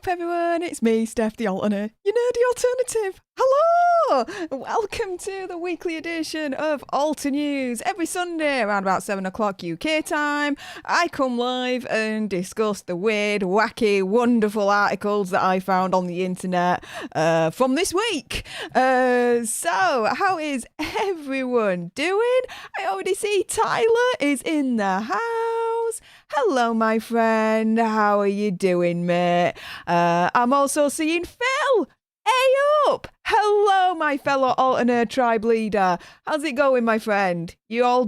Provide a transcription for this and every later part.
up, everyone? It's me, Stef The Alter Nerd, your nerdy alternative. Hello! Welcome to the weekly edition of Alter News. Every Sunday around about 7 o'clock UK time, I come live and discuss the weird, wacky, wonderful articles that I found on the internet from this week. So, how is everyone doing? I already see Tyler is in the house. Hello, my friend. How are you doing, mate? I'm also seeing Phil. Hey up! Hello, my fellow Alter Nerd tribe leader. How's it going, my friend? You all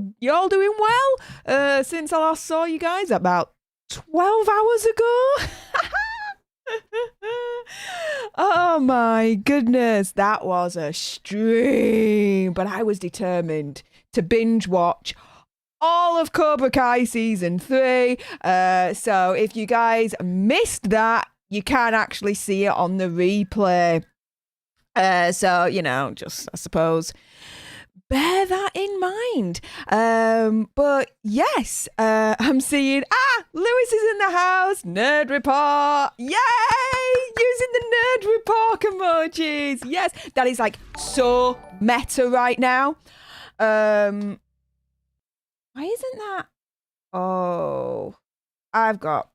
doing well? Since I last saw you guys about 12 hours ago? Oh my goodness, that was a stream. But I was determined to binge watch all of Cobra Kai season 3. So if you guys missed that, you can actually see it on the replay. So, you know, just, I suppose, bear that in mind. But yes, I'm seeing, Lewis is in the house. Nerd report. Yay! Using the nerd report emojis. Yes, that is like so meta right now. Why isn't that? Oh, I've got.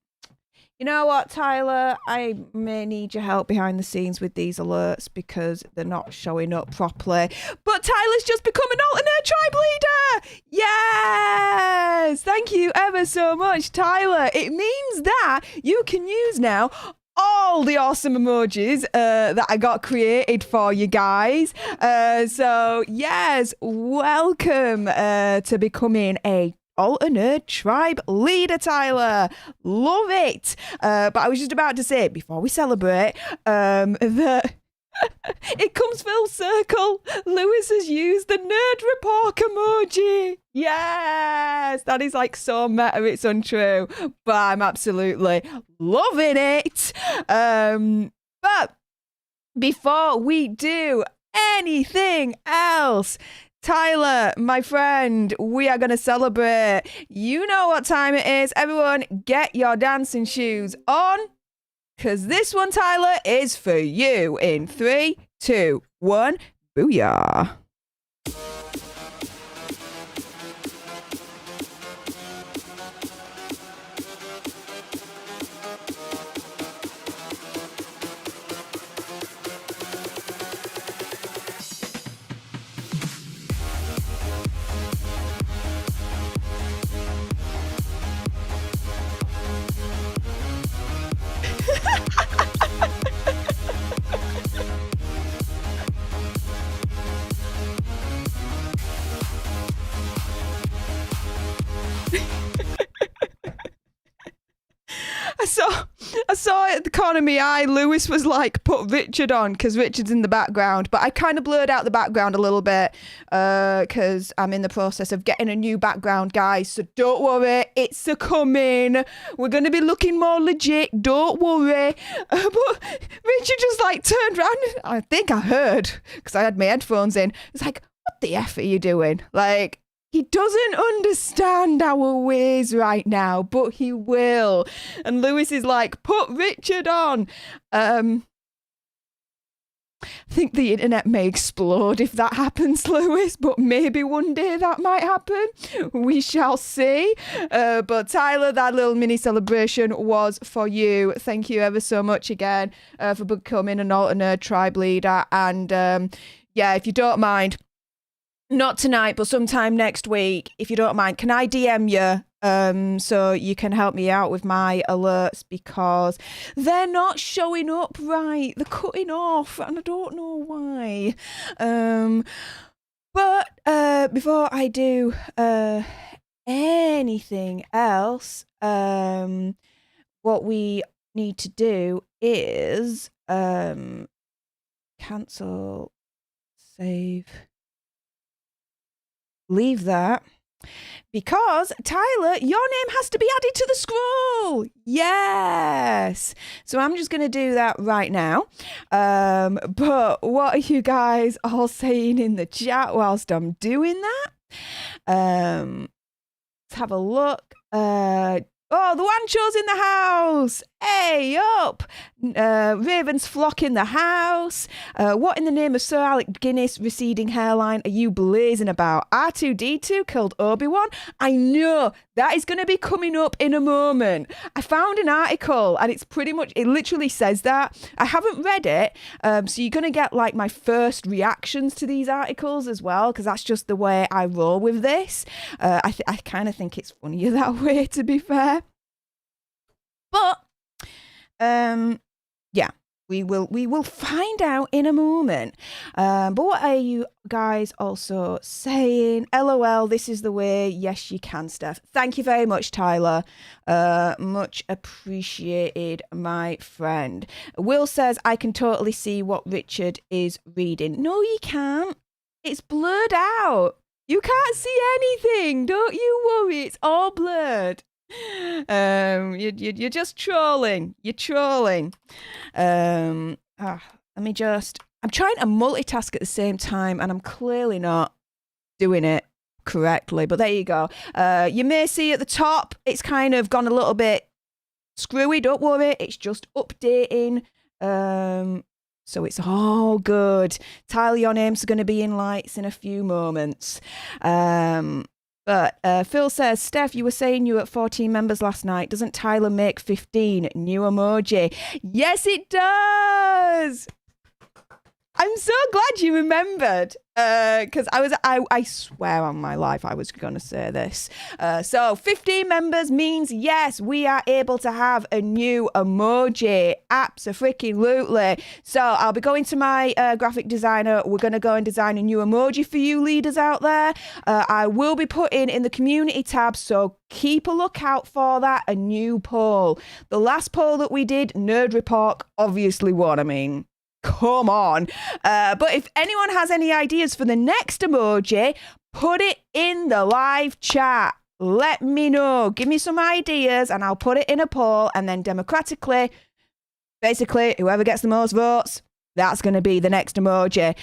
You know what, Tyler? I may need your help behind the scenes with these alerts because they're not showing up properly. But Tyler's just become an Alter Nerd tribe leader! Yes! Thank you ever so much, Tyler. It means that you can use now all the awesome emojis that I got created for you guys. So, yes, welcome to becoming a Alter Nerd tribe leader, Tyler. Love it. But I was just about to say, before we celebrate, that it comes full circle. Lewis has used the nerd report emoji. Yes, that is like so meta, it's untrue. But I'm absolutely loving it. But before we do anything else, Tyler, my friend, we are going to celebrate. You know what time it is. Everyone, get your dancing shoes on, because this one, Tyler, is for you. In 3, 2, 1, booyah. I saw it at the corner of my eye. Lewis was like, put Richard on because Richard's in the background. But I kind of blurred out the background a little bit because I'm in the process of getting a new background, guys. So don't worry, it's a coming. We're going to be looking more legit. Don't worry. But Richard just like turned around. I think I heard because I had my headphones in. It's like, what the F are you doing? Like, he doesn't understand our ways right now, but he will. And Lewis is like, put Richard on. I think the internet may explode if that happens, Lewis, but maybe one day that might happen. We shall see. But Tyler, that little mini celebration was for you. Thank you ever so much again for becoming an Alter Nerd tribe leader. And yeah, if you don't mind, not tonight, but sometime next week, if you don't mind, can I DM you so you can help me out with my alerts because they're not showing up right. They're cutting off and I don't know why. But before I do anything else, what we need to do is cancel, save, leave that, because Tyler, your name has to be added to the scroll. Yes. So I'm just going to do that right now. But what are you guys all saying in the chat whilst I'm doing that? Let's have a look. Oh, the Wancho's in the house. Hey up! Ravens flock in the house. What in the name of Sir Alec Guinness receding hairline are you blazing about? R2-D2 killed Obi-Wan? I know, that is going to be coming up in a moment. I found an article and it's pretty much, it literally says that. I haven't read it, so you're going to get like my first reactions to these articles as well, because that's just the way I roll with this. I kind of think it's funnier that way, to be fair. But yeah, we will find out in a moment. But what are you guys also saying? LOL, this is the way. Yes, you can, Steph. Thank you very much, Tyler. Much appreciated, my friend. Will says, I can totally see what Richard is reading. No, you can't. It's blurred out. You can't see anything. Don't you worry. It's all blurred. You're just trolling. You're trolling. I'm trying to multitask at the same time and I'm clearly not doing it correctly, but there you go. You may see at the top it's kind of gone a little bit screwy. Don't worry, it's just updating. So it's all good. Tyler, your names are going to be in lights in a few moments. But Phil says, Steph, you were saying you were at 14 members last night. Doesn't Tyler make 15? New emoji. Yes, it does. I'm so glad you remembered. Because I swear on my life I was going to say this. So 15 members means, yes, we are able to have a new emoji. Abso-freaking-lutely. So I'll be going to my graphic designer. We're going to go and design a new emoji for you leaders out there. I will be putting in the community tab, so keep a lookout for that, a new poll. The last poll that we did, Nerd Report, obviously won. I mean, come on. But if anyone has any ideas for the next emoji, put it in the live chat. Let me know. Give me some ideas and I'll put it in a poll, and then democratically, basically, whoever gets the most votes, that's going to be the next emoji.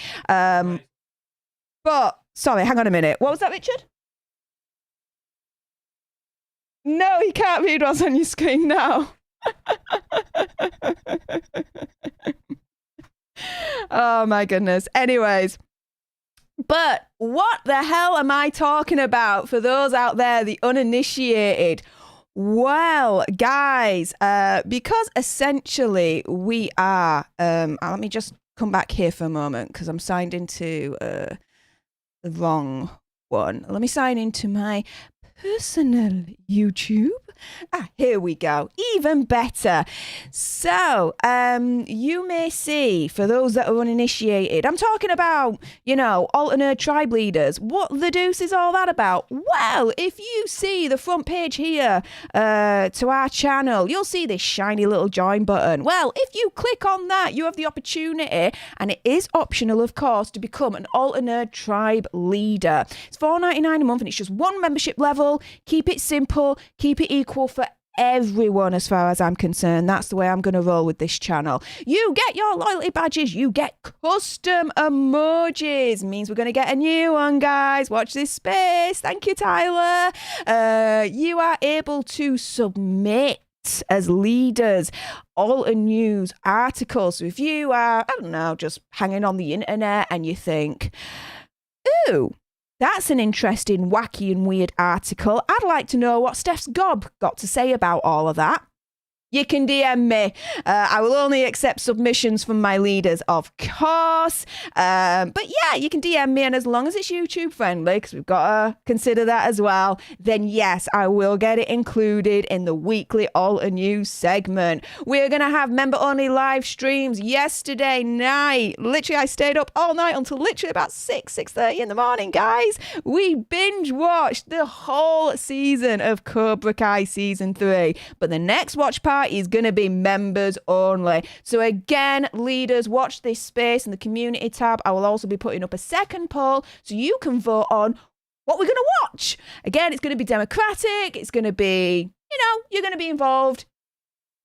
But, sorry, hang on a minute. What was that, Richard? No, you can't read what's on your screen now. Oh my goodness. Anyways, but what the hell am I talking about for those out there, the uninitiated? Well, guys, because essentially we are, let me just come back here for a moment because I'm signed into the wrong one. Let me sign into my personal YouTube. Here we go. Even better. So, you may see, for those that are uninitiated, I'm talking about, Alter Nerd tribe leaders. What the deuce is all that about? Well, if you see the front page here to our channel, you'll see this shiny little join button. Well, if you click on that, you have the opportunity, and it is optional, of course, to become an Alter Nerd tribe leader. It's $4.99 a month, and it's just one membership level. Keep it simple. Keep it equal for everyone as far as I'm concerned. That's the way I'm going to roll with this channel. You get your loyalty badges. You get custom emojis. Means we're going to get a new one, guys. Watch this space. Thank you, Tyler. You are able to submit as leaders Alter News articles. So if you are, I don't know, just hanging on the internet and you think, ooh, that's an interesting, wacky and weird article. I'd like to know what Steph's Gob got to say about all of that. You can DM me. I will only accept submissions from my leaders, of course. But yeah, you can DM me, and as long as it's YouTube friendly, because we've got to consider that as well, then yes, I will get it included in the weekly Alter News segment. We're going to have member-only live streams yesterday night. Literally, I stayed up all night until literally about 6:30 in the morning, guys. We binge-watched the whole season of Cobra Kai Season 3. But the next watch party is going to be members only. So again, leaders, watch this space in the community tab. I will also be putting up a second poll so you can vote on what we're going to watch. Again, it's going to be democratic. It's going to be, you're going to be involved.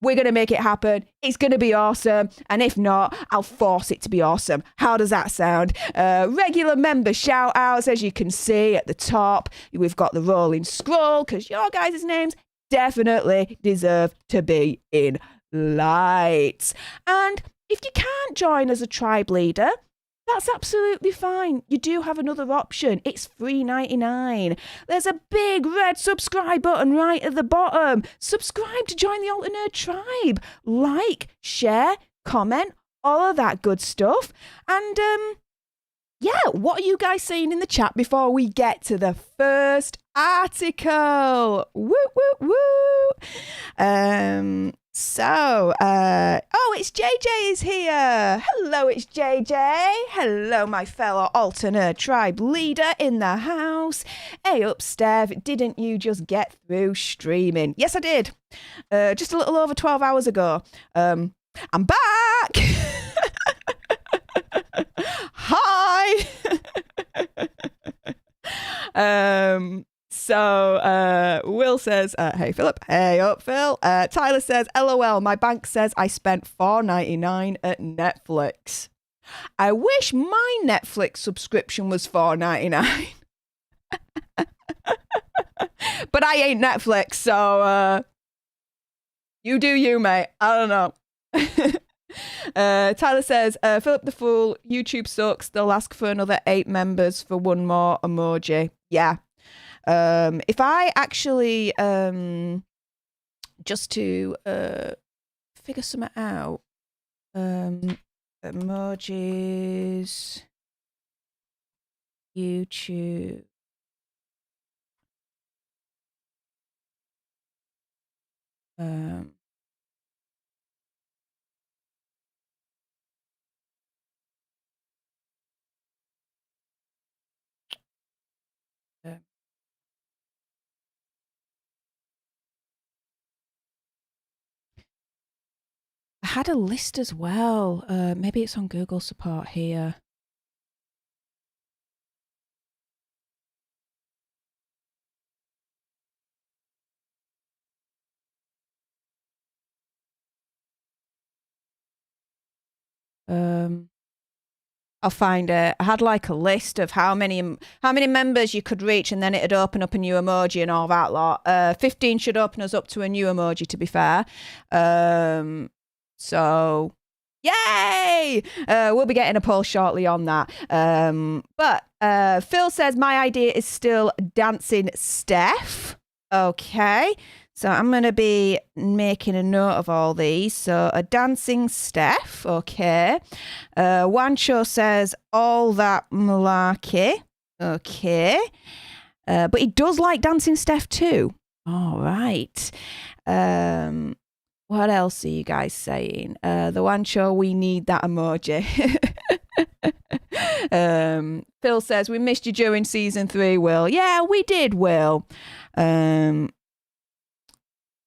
We're going to make it happen. It's going to be awesome. And if not, I'll force it to be awesome. How does that sound? Regular member shout outs, as you can see at the top. We've got the rolling scroll because your guys' names definitely deserve to be in lights. And if you can't join as a tribe leader, that's absolutely fine. You do have another option. It's $3.99. There's a big red subscribe button right at the bottom. Subscribe to join the Alter Nerd tribe. Like, share, comment, all of that good stuff. And yeah, what are you guys saying in the chat before we get to the first article? Woo, woo, woo. It's JJ is here. Hello, it's JJ. Hello, my fellow Alter Nerd tribe leader in the house. Hey up, Stef. Didn't you just get through streaming? Yes, I did. Just a little over 12 hours ago. I'm back. Hi. Will says, hey Philip, hey up Phil. Tyler says, LOL, my bank says I spent $4.99 at Netflix. I wish my Netflix subscription was $4.99. But I ain't Netflix, so you do you, mate. I don't know. Tyler says, Philip the Fool, YouTube sucks. They'll ask for another 8 members for one more emoji. Yeah. If I actually, just to figure something out, emojis, YouTube. I had a list as well. Maybe it's on Google support here. I'll find it. I had like a list of how many members you could reach, and then it'd open up a new emoji and all that lot. 15 should open us up to a new emoji, to be fair. So yay! We'll be getting a poll shortly on that. But Phil says my idea is still dancing Stef. Okay. So I'm going to be making a note of all these. So a dancing Stef, okay. Wancho says all that malarkey, okay. But he does like dancing Stef too. All right. What else are you guys saying? The Wancho, we need that emoji. Phil says we missed you during season 3, Will. Yeah, we did, Will.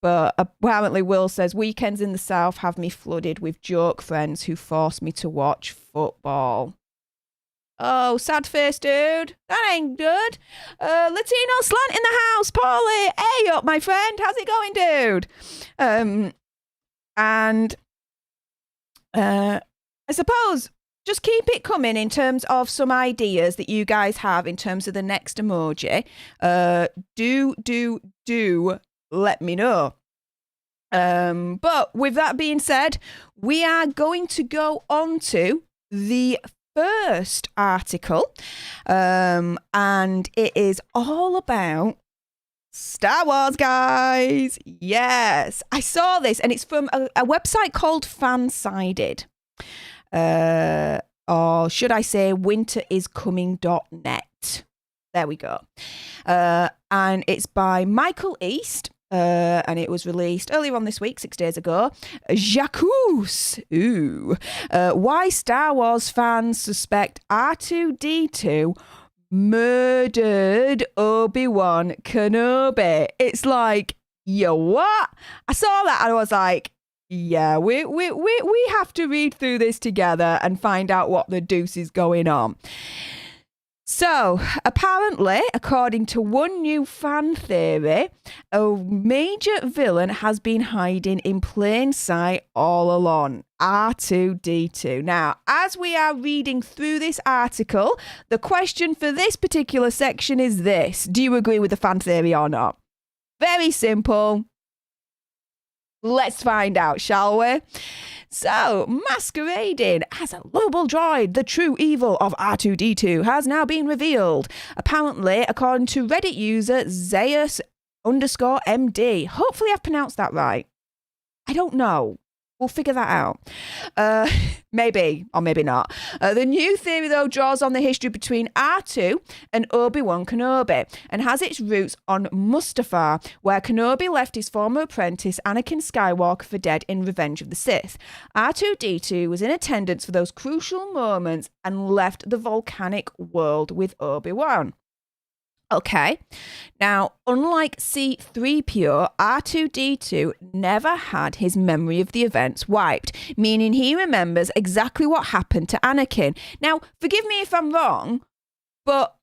But apparently Will says, weekends in the South have me flooded with joke friends who force me to watch football. Oh, sad face, dude. That ain't good. Latino Slant in the house, Paulie. Hey up, my friend. How's it going, dude? I suppose just keep it coming in terms of some ideas that you guys have in terms of the next emoji. Do let me know. But with that being said, we are going to go on to the first article, and it is all about Star Wars, guys. Yes, I saw this, and it's from a website called Fansided, or should I say winteriscoming.net. There we go. And it's by Michael East. And it was released earlier on this week, 6 days ago. Jacques. Ooh. Why Star Wars fans suspect R2-D2 murdered Obi-Wan Kenobi. It's like, yo, what? I saw that and I was like, yeah, we have to read through this together and find out what the deuce is going on. So, apparently, according to one new fan theory, a major villain has been hiding in plain sight all along. R2-D2. Now, as we are reading through this article, the question for this particular section is this. Do you agree with the fan theory or not? Very simple. Let's find out, shall we? So, masquerading as a lovable droid, the true evil of R2-D2 has now been revealed. Apparently, according to Reddit user Zeus_MD. Hopefully I've pronounced that right. I don't know. We'll figure that out. Maybe, or maybe not. The new theory, though, draws on the history between R2 and Obi-Wan Kenobi and has its roots on Mustafar, where Kenobi left his former apprentice Anakin Skywalker for dead in Revenge of the Sith. R2-D2 was in attendance for those crucial moments and left the volcanic world with Obi-Wan. Okay, now, unlike C-3PO, R2-D2 never had his memory of the events wiped, meaning he remembers exactly what happened to Anakin. Now, forgive me if I'm wrong, but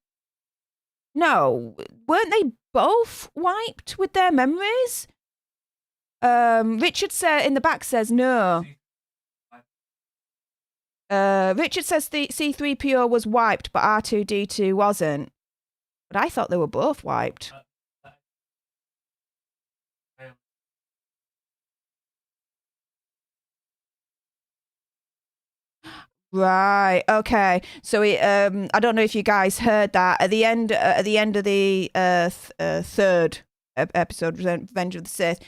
no, weren't they both wiped with their memories? Richard in the back says no. Richard says C-3PO was wiped, but R2-D2 wasn't. But I thought they were both wiped. Right. Okay. So I don't know if you guys heard that at the end of the third episode, Revenge of the Sith,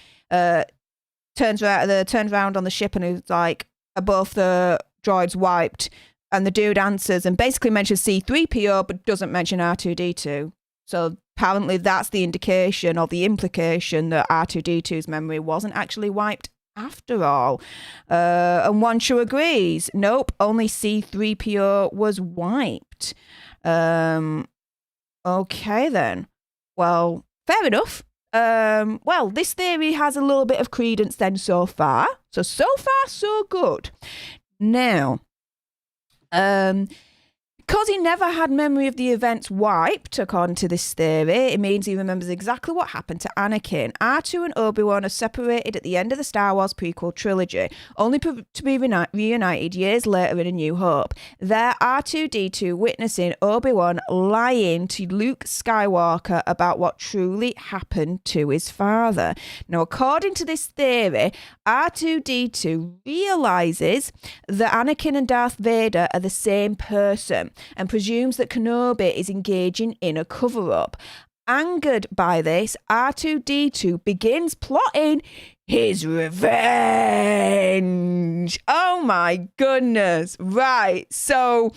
turns around on the ship and is like, are both the droids wiped? And the dude answers and basically mentions C-3PO, but doesn't mention R2-D2. So apparently that's the indication or the implication that R2-D2's memory wasn't actually wiped after all. And Wanshu agrees. Nope, only C-3PO was wiped. Okay then. Well, fair enough. Well, this theory has a little bit of credence then so far. So far, so good. Now, because he never had memory of the events wiped, according to this theory, it means he remembers exactly what happened to Anakin. R2 and Obi-Wan are separated at the end of the Star Wars prequel trilogy, only to be reunited years later in A New Hope. There, R2-D2 witnessing Obi-Wan lying to Luke Skywalker about what truly happened to his father. Now, according to this theory, R2-D2 realizes that Anakin and Darth Vader are the same person, and presumes that Kenobi is engaging in a cover-up. Angered by this, R2-D2 begins plotting his revenge. Oh my goodness. Right, so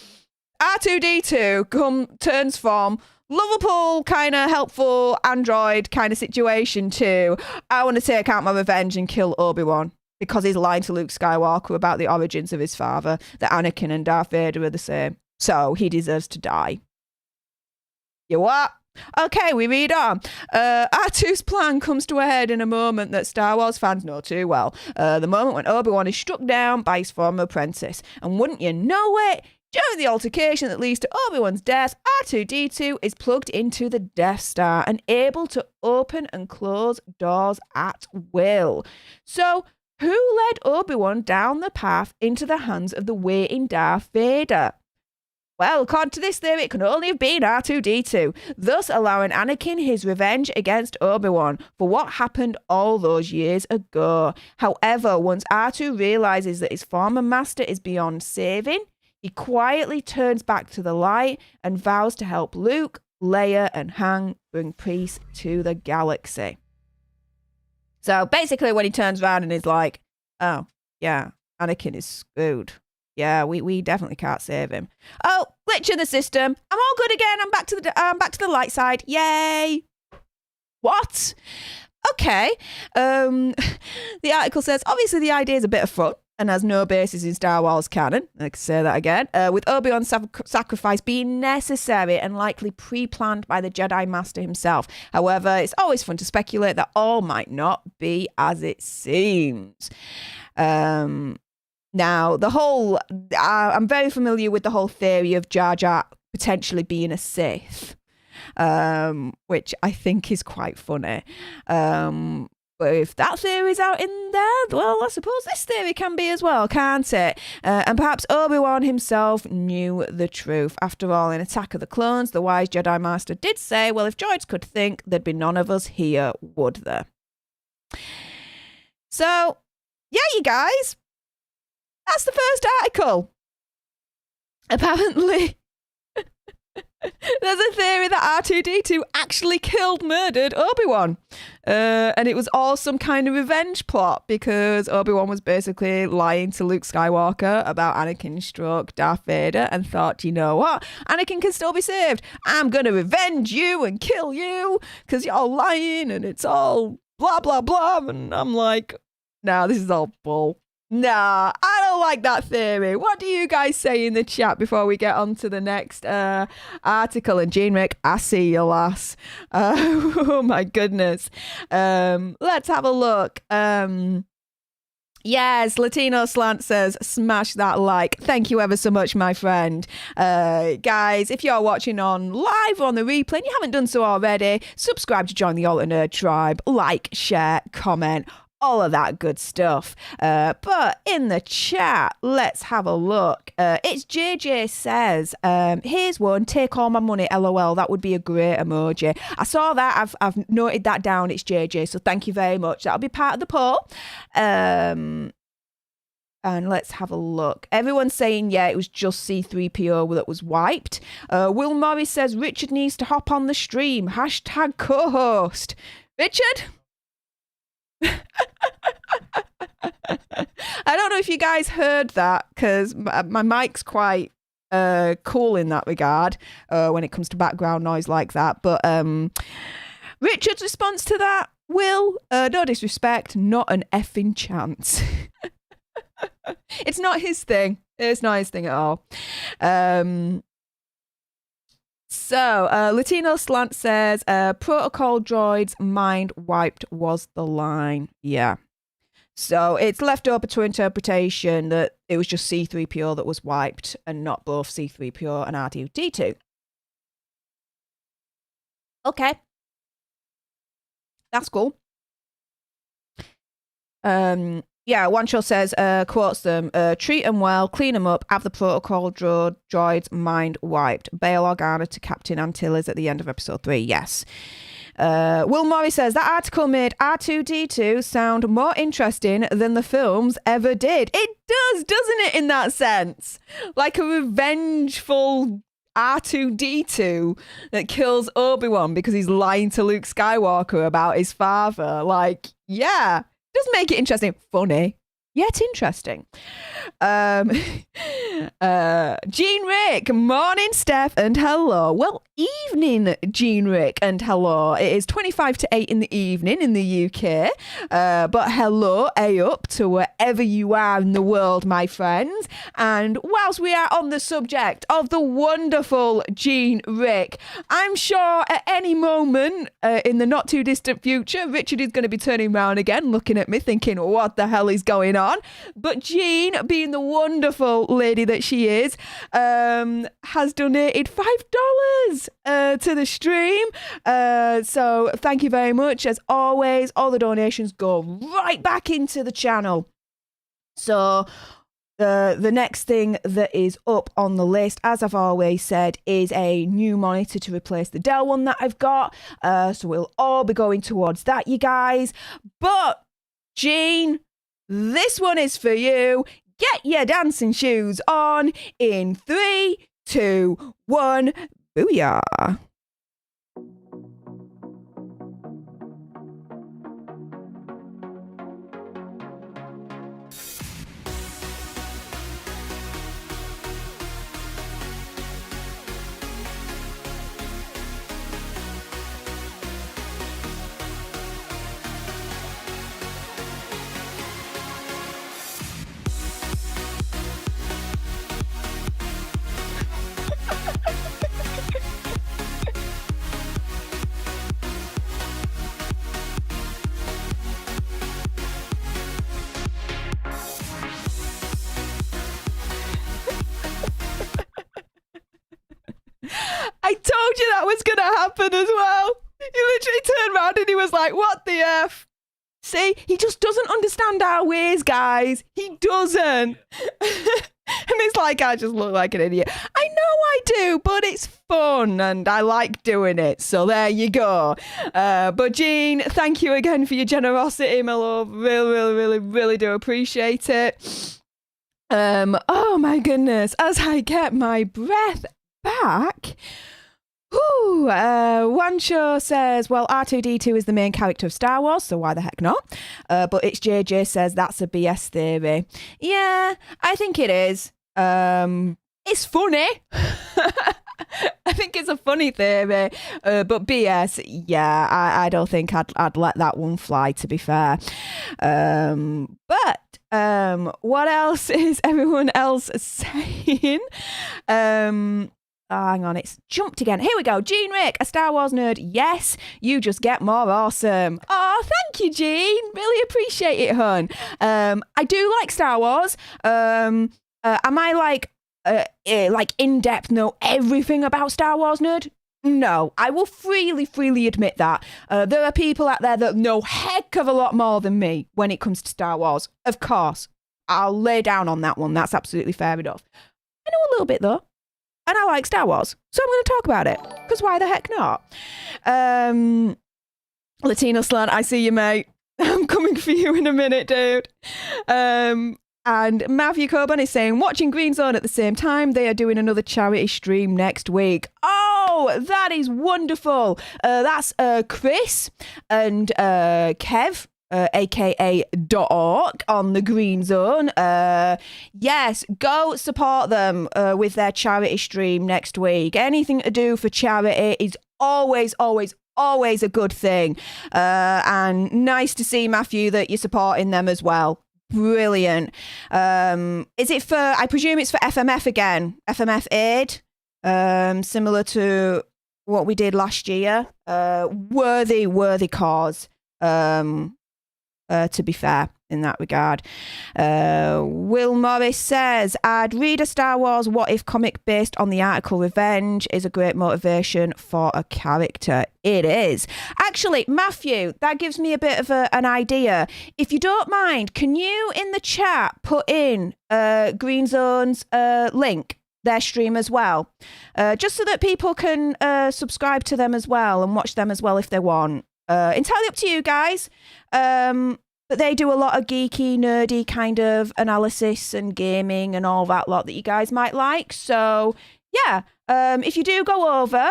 R2-D2 turns from lovable, kind of helpful android kind of situation to, I want to take out my revenge and kill Obi-Wan, because he's lied to Luke Skywalker about the origins of his father, that Anakin and Darth Vader are the same. So he deserves to die. You what? Okay, we read on. R2's plan comes to a head in a moment that Star Wars fans know too well. The moment when Obi-Wan is struck down by his former apprentice. And wouldn't you know it, during the altercation that leads to Obi-Wan's death, R2-D2 is plugged into the Death Star and able to open and close doors at will. So, who led Obi-Wan down the path into the hands of the waiting Darth Vader? Well, according to this theory, it can only have been R2-D2, thus allowing Anakin his revenge against Obi-Wan for what happened all those years ago. However, once R2 realizes that his former master is beyond saving, he quietly turns back to the light and vows to help Luke, Leia, and Han bring peace to the galaxy. So basically, when he turns around and is like, oh, yeah, Anakin is screwed. Yeah, we definitely can't save him. Oh, glitch in the system. I'm all good again. I'm back to the light side. Yay! What? Okay. The article says, obviously the idea is a bit of fun and has no basis in Star Wars canon. I can say that again. With Obi-Wan's sacrifice being necessary and likely pre-planned by the Jedi Master himself. However, it's always fun to speculate that all might not be as it seems. Now, I'm very familiar with the whole theory of Jar Jar potentially being a Sith, which I think is quite funny. But if that theory's out in there, well, I suppose this theory can be as well, can't it? And perhaps Obi-Wan himself knew the truth. After all, in Attack of the Clones, the wise Jedi Master did say, well, if droids could think, there'd be none of us here, would there? So, yeah, you guys, that's the first article. Apparently, there's a theory that R2-D2 actually murdered Obi-Wan. And it was all some kind of revenge plot because Obi-Wan was basically lying to Luke Skywalker about Anakin struck Darth Vader and thought, you know what? Anakin can still be saved. I'm going to revenge you and kill you because you're lying and it's all blah, blah, blah. And I'm like, nah, this is all bull. Nah, I don't like that theory. What do you guys say in the chat before we get on to the next article? And Jean Rick, I see you, lass. Oh my goodness. Let's have a look. Yes, Latino Slant says, smash that like. Thank you ever so much, my friend. Guys, if you're watching on live or on the replay and you haven't done so already, subscribe to join the Alter Nerd tribe. Like, share, comment, all of that good stuff. But in the chat, let's have a look. It's JJ says, here's one, take all my money, LOL. That would be a great emoji. I saw that. I've noted that down. It's JJ. So thank you very much. That'll be part of the poll. And let's have a look. Everyone's saying, yeah, it was just C-3PO that was wiped. Will Morris says, Richard needs to hop on the stream. Hashtag co-host. Richard? I don't know if you guys heard that because my mic's quite cool in that regard when it comes to background noise like that. But Richard's response to that, Will, no disrespect, not an effing chance. It's not his thing. It's not his thing at all. So, Latino Slant says, protocol droid's mind wiped was the line. Yeah. So, it's left open to interpretation that it was just C-3PO that was wiped and not both C-3PO and R2-D2. Okay. That's cool. Yeah, Wancho says, quotes them, treat them well, clean them up, have the protocol droid's mind wiped. Bail Organa to Captain Antilles at the end of episode 3. Yes. Will Morris says, that article made R2-D2 sound more interesting than the films ever did. It does, doesn't it, in that sense? Like a revengeful R2-D2 that kills Obi-Wan because he's lying to Luke Skywalker about his father. Like, yeah. Does make it interesting, funny, yet interesting. Jean Rick, morning, Steph, and hello. Well, evening, Jean Rick, and hello. It is 25 to 8 in the evening in the UK. But hello, up to wherever you are in the world, my friends. And whilst we are on the subject of the wonderful Jean Rick, I'm sure at any moment in the not too distant future, Richard is going to be turning around again, looking at me, thinking, what the hell is going on? But Jean, being the wonderful lady that she is, has donated $5 to the stream. So thank you very much. As always, all the donations go right back into the channel. So the next thing that is up on the list, as I've always said, is a new monitor to replace the Dell one that I've got. So we'll all be going towards that, you guys. But Jean, this one is for you. Get your dancing shoes on in 3, 2, 1. Booyah. I told you that was going to happen as well. He literally turned around and he was like, what the F? See, he just doesn't understand our ways, guys. He doesn't. And it's like, I just look like an idiot. I know I do, but it's fun and I like doing it. So there you go. But Jean, thank you again for your generosity, my love. Really do appreciate it. Oh my goodness, as I get my breath back. Wancho says, well, R2-D2 is the main character of Star Wars, so why the heck not? But it's JJ says that's a BS theory. Yeah, I think it is. It's funny. I think it's a funny theory, but BS, yeah, I don't think I'd let that one fly, to be fair. But what else is everyone else saying? Hang on, it's jumped again. Here we go. Jean Rick, a Star Wars nerd. Yes, you just get more awesome. Oh, thank you, Jean. Really appreciate it, hun. I do like Star Wars. Am I like in-depth know everything about Star Wars nerd? No, I will freely admit that. There are people out there that know heck of a lot more than me when it comes to Star Wars. Of course, I'll lay down on that one. That's absolutely fair enough. I know a little bit though. And I like Star Wars, so I'm going to talk about it, because why the heck not? Latino Slant, I see you, mate. I'm coming for you in a minute, dude. And Matthew Coburn is saying, watching Green Zone at the same time, they are doing another charity stream next week. Oh, that is wonderful. That's Chris and Kev. aka .org on the Green Zone. Yes, go support them with their charity stream next week. Anything to do for charity is always a good thing. And nice to see, Matthew, that you're supporting them as well. Brilliant. Is it for, I presume it's for FMF again, FMF Aid, similar to what we did last year. Worthy cause. To be fair, in that regard. Will Morris says, I'd read a Star Wars What If comic based on the article Revenge is a great motivation for a character. It is. Actually, Matthew, that gives me a bit of an idea. If you don't mind, can you in the chat put in Green Zone's link, their stream as well, just so that people can subscribe to them as well and watch them as well if they want. Entirely up to you guys. But they do a lot of geeky, nerdy kind of analysis and gaming and all that lot that you guys might like. So, yeah, if you do go over,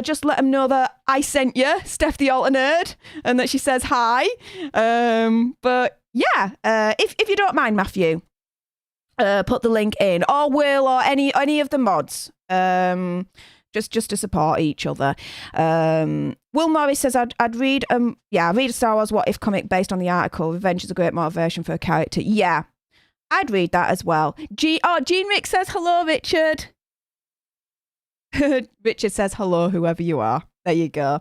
just let them know that I sent you, Stef The Alter Nerd, and that she says hi. But, yeah, if you don't mind, Matthew, put the link in. Or Will, or any of the mods. Just to support each other. Will Morris says, I'd read a Star Wars What If comic based on the article. Revenge is a great motivation for a character. Yeah, I'd read that as well. Jean Rick says, hello, Richard. Richard says, hello, whoever you are. There you go.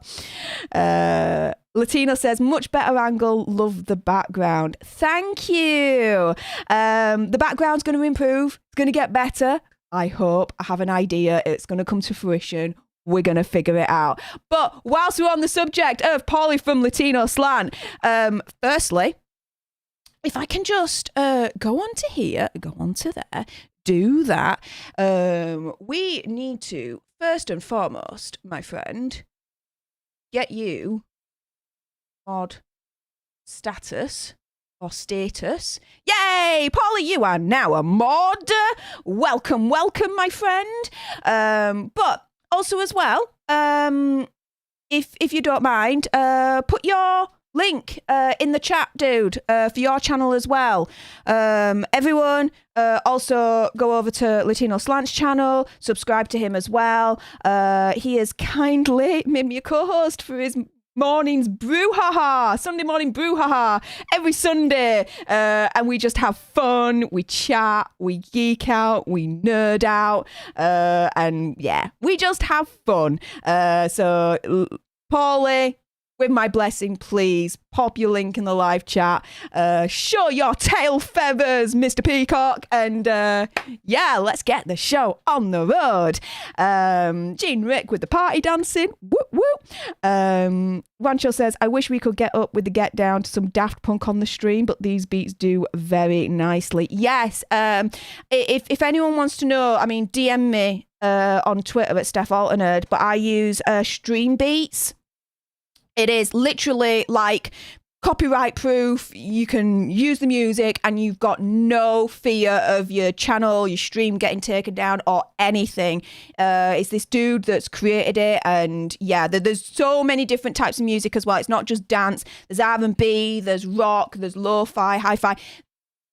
Latino says, much better angle, love the background. Thank you. The background's going to improve. It's going to get better. I hope. I have an idea. It's going to come to fruition. We're going to figure it out. But whilst we're on the subject of Paulie from Latino Slant, firstly, if I can just go on to here, go on to there, do that. We need to, first and foremost, my friend, get you mod status. Or status. Yay! Paulie, you are now a mod. Welcome, my friend. But also as well, if you don't mind, put your link in the chat, dude, for your channel as well. Everyone, also go over to Latino Slant's channel, subscribe to him as well. He has kindly made me a co-host for his morning's brouhaha, Sunday morning brouhaha, every Sunday, and we just have fun, we chat, we geek out, we nerd out, and yeah, we just have fun. So Paulie, with my blessing, please pop your link in the live chat, show your tail feathers, Mr. Peacock, and yeah, let's get the show on the road. Jean Rick with the party dancing, whoop whoop. Rancho says, I wish we could get up with the get down to some Daft Punk on the stream, but these beats do very nicely. Yes, if anyone wants to know, I mean, DM me on Twitter at Stef The Alter Nerd, but I use Stream Beats. It is literally like copyright proof. You can use the music and you've got no fear of your channel, your stream getting taken down or anything. It's this dude that's created it, and yeah, there's so many different types of music as well. It's not just dance. There's R&B, there's rock, there's lo-fi, hi-fi,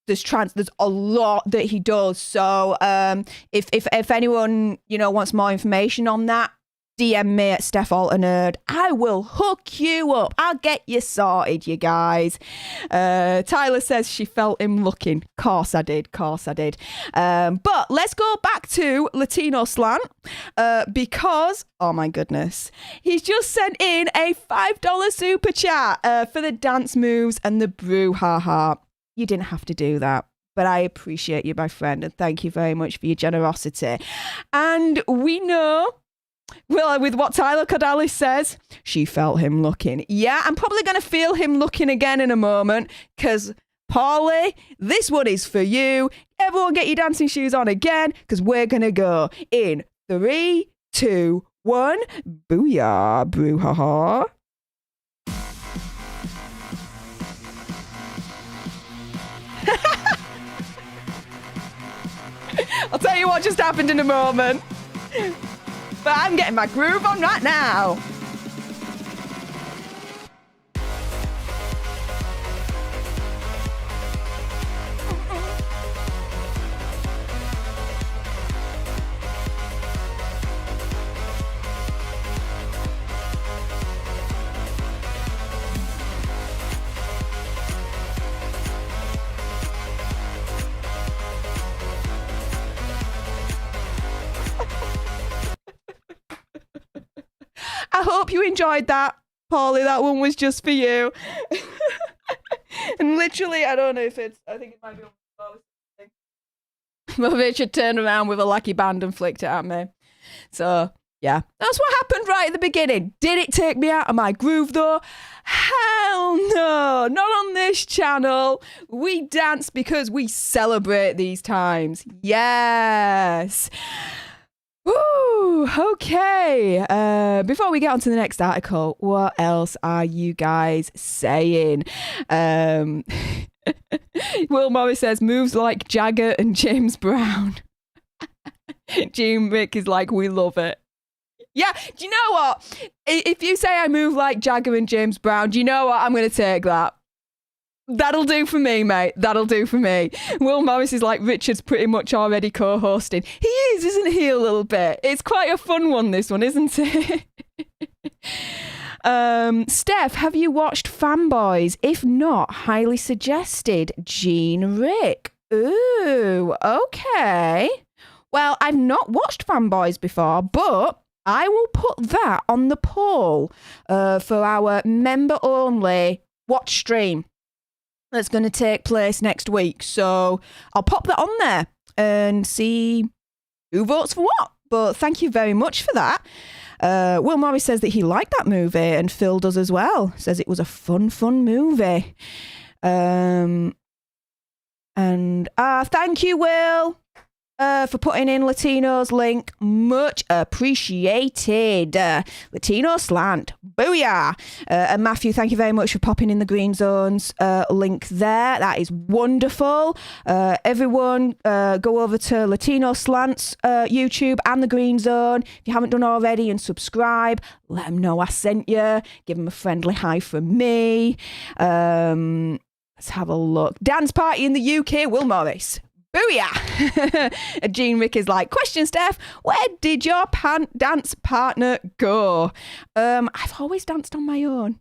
there's trance. There's a lot that he does. So if anyone wants more information on that, DM me at Stef The Alter Nerd. I will hook you up. I'll get you sorted, you guys. Tyler says she felt him looking. Course I did. But let's go back to Latino Slant because, oh my goodness, he's just sent in a $5 super chat for the dance moves and the brouhaha. You didn't have to do that, but I appreciate you, my friend, and thank you very much for your generosity. And we know, well, with what Tyler Cordalis says, she felt him looking. Yeah, I'm probably going to feel him looking again in a moment, because, Paulie, this one is for you. Everyone get your dancing shoes on again, because we're going to go in 3, 2, 1. Booyah, brouhaha. I'll tell you what just happened in a moment. But I'm getting my groove on right now. I hope you enjoyed that, Paulie. That one was just for you. And literally, I don't know if it's, I think it might be on my Richard turned around with a lucky band and flicked it at me. So, yeah. That's what happened right at the beginning. Did it take me out of my groove, though? Hell no. Not on this channel. We dance because we celebrate these times. Yes. Ooh, okay. Before we get on to the next article, what else are you guys saying? Will Morris says, moves like Jagger and James Brown. Gene Rick is like, we love it. Yeah, do you know what? If you say I move like Jagger and James Brown, do you know what? I'm going to take that. That'll do for me, mate. That'll do for me. Will Morris is like, Richard's pretty much already co-hosting. He is, isn't he, a little bit? It's quite a fun one, this one, isn't it? Steph, have you watched Fanboys? If not, highly suggested. Gene Rick. Ooh, okay. Well, I've not watched Fanboys before, but I will put that on the poll for our member-only watch stream that's going to take place next week. So I'll pop that on there and see who votes for what. But thank you very much for that. Will Morris says that he liked that movie, and Phil does as well. Says it was a fun movie. And thank you, Will, for putting in Latino's link. Much appreciated. Latino Slant. Booyah. And Matthew, thank you very much for popping in the Green Zones link there. That is wonderful. Everyone, go over to Latino Slant's YouTube and the Green Zone. If you haven't done already, and subscribe. Let them know I sent you. Give them a friendly hi from me. Let's have a look. Dance party in the UK, Will Morris. Booyah! Gene Rick is like, question, Steph, where did your dance partner go? I've always danced on my own.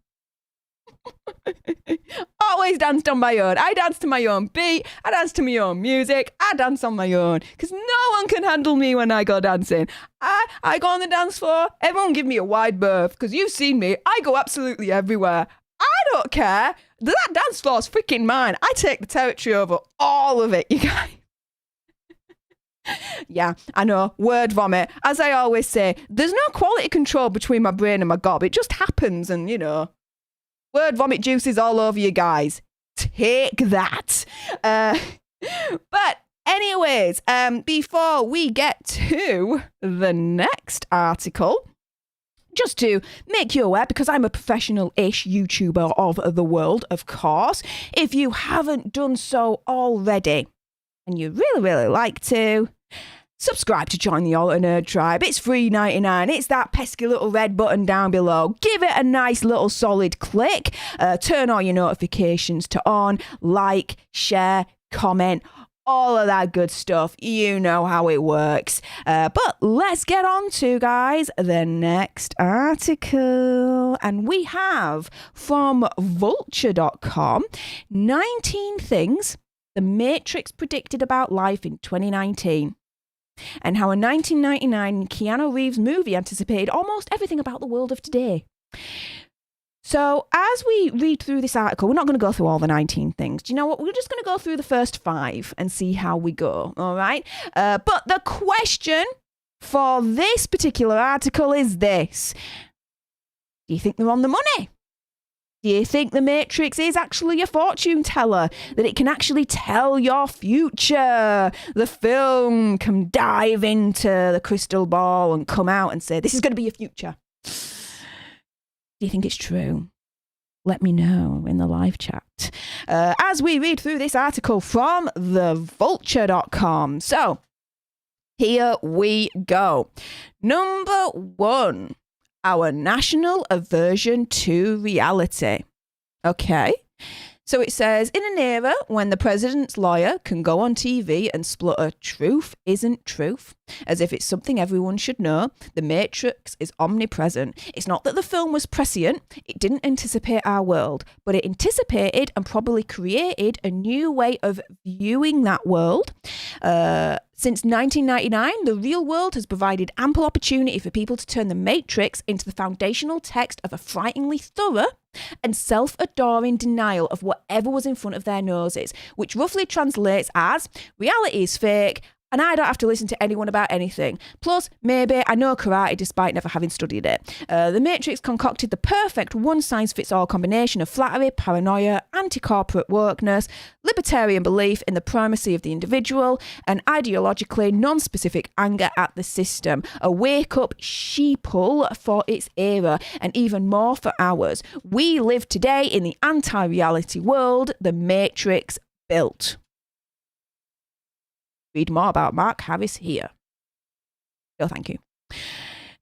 Always danced on my own. I dance to my own beat. I dance to my own music. I dance on my own. Because no one can handle me when I go dancing. I go on the dance floor. Everyone give me a wide berth. Because you've seen me. I go absolutely everywhere. I don't care. That dance floor's freaking mine. I take the territory over all of it, you guys. Yeah, I know. Word vomit. As I always say, there's no quality control between my brain and my gob. It just happens, and word vomit juices all over you guys. Take that. But Anyways, before we get to the next article, just to make you aware, because I'm a professional-ish YouTuber of the world, of course, if you haven't done so already, and you really, really like to, subscribe to join the Alter Nerd tribe. It's $3.99. It's that pesky little red button down below. Give it a nice little solid click. Turn all your notifications to on. Like, share, comment, all of that good stuff. You know how it works. But let's get on to, guys, the next article. And we have from vulture.com 19 things the Matrix predicted about life in 2019. And how a 1999 Keanu Reeves movie anticipated almost everything about the world of today. So as we read through this article, we're not going to go through all the 19 things. Do you know what? We're just going to go through the first 5 and see how we go, all right? But the question for this particular article is this. Do you think they're on the money? Do you think the Matrix is actually a fortune teller? That it can actually tell your future? The film can dive into the crystal ball and come out and say, this is going to be your future. Do you think it's true? Let me know in the live chat as we read through this article from thevulture.com. So here we go. Number 1. Our national aversion to reality. Okay. So it says, in an era when the president's lawyer can go on TV and splutter truth isn't truth, as if it's something everyone should know, the Matrix is omnipresent. It's not that the film was prescient, it didn't anticipate our world, but it anticipated and probably created a new way of viewing that world. Since 1999, the real world has provided ample opportunity for people to turn the Matrix into the foundational text of a frighteningly thorough and self-adoring denial of whatever was in front of their noses, which roughly translates as, reality is fake, and I don't have to listen to anyone about anything. Plus, maybe I know karate despite never having studied it. The Matrix concocted the perfect one-size-fits-all combination of flattery, paranoia, anti-corporate wokeness, libertarian belief in the primacy of the individual, and ideologically non-specific anger at the system. A wake-up sheeple for its era, and even more for ours. We live today in the anti-reality world the Matrix built. Read more about Mark Harris here. Oh, thank you.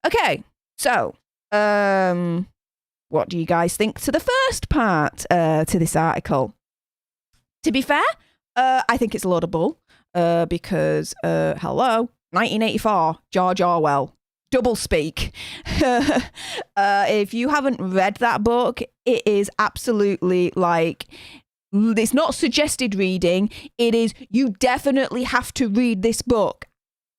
Okay, so what do you guys think to the first part to this article? To be fair, I think it's a load of bull because, hello, 1984, George Orwell, double speak. If you haven't read that book, it is absolutely like... It's not suggested reading. It is, you definitely have to read this book.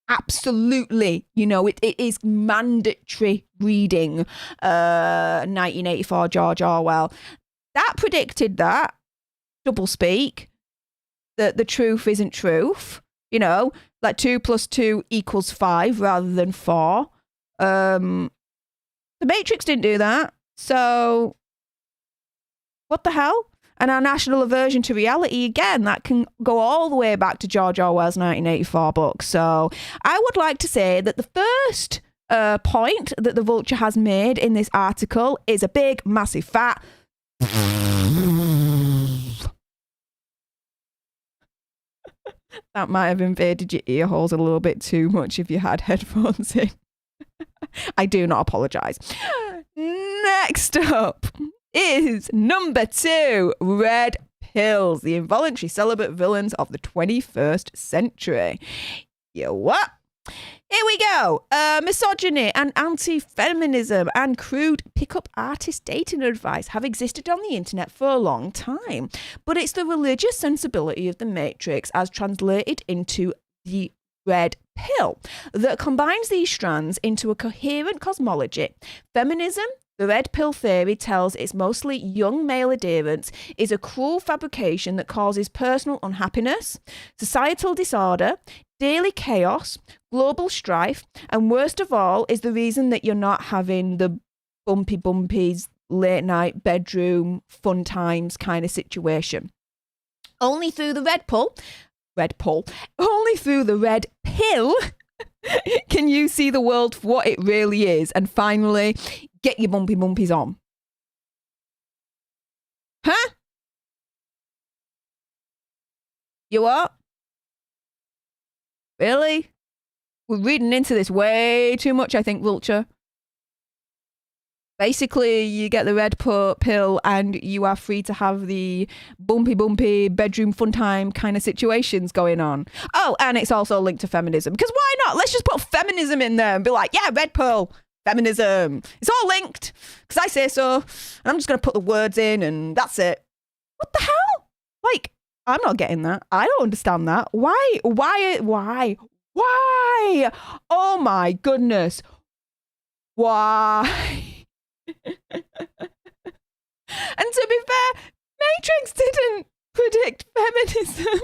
Absolutely. You know, it is mandatory reading. 1984, George Orwell. That predicted that. Doublespeak. That the truth isn't truth. You know, like 2 + 2 = 5 rather than 4. The Matrix didn't do that. So, what the hell? And our national aversion to reality, again, that can go all the way back to George Orwell's 1984 book. So I would like to say that the first point that the Vulture has made in this article is a big, massive, fat... That might have invaded your ear holes a little bit too much if you had headphones in. I do not apologise. Next up is number 2, red pills, the involuntary celibate villains of the 21st century. You what? Here we go. Misogyny and anti-feminism and crude pickup artist dating advice have existed on the internet for a long time. But it's the religious sensibility of the Matrix as translated into the red pill that combines these strands into a coherent cosmology. Feminism, the red pill theory tells its mostly young male adherents, is a cruel fabrication that causes personal unhappiness, societal disorder, daily chaos, global strife, and worst of all is the reason that you're not having the bumpy bumpies, late night bedroom, fun times kind of situation. Only through the red pill red pill. Only through the red pill can you see the world for what it really is and finally get your bumpy bumpies on. Huh? You what? Really? We're reading into this way too much, I think, Vulture. Basically, you get the red pill and you are free to have the bumpy bedroom fun time kind of situations going on. Oh, and it's also linked to feminism. Because why not? Let's just put feminism in there and be like, yeah, red pill, feminism. It's all linked because I say so. And I'm just going to put the words in and that's it. What the hell? Like, I'm not getting that. I don't understand that. Why? Oh my goodness. Why? And to be fair, Matrix didn't predict feminism.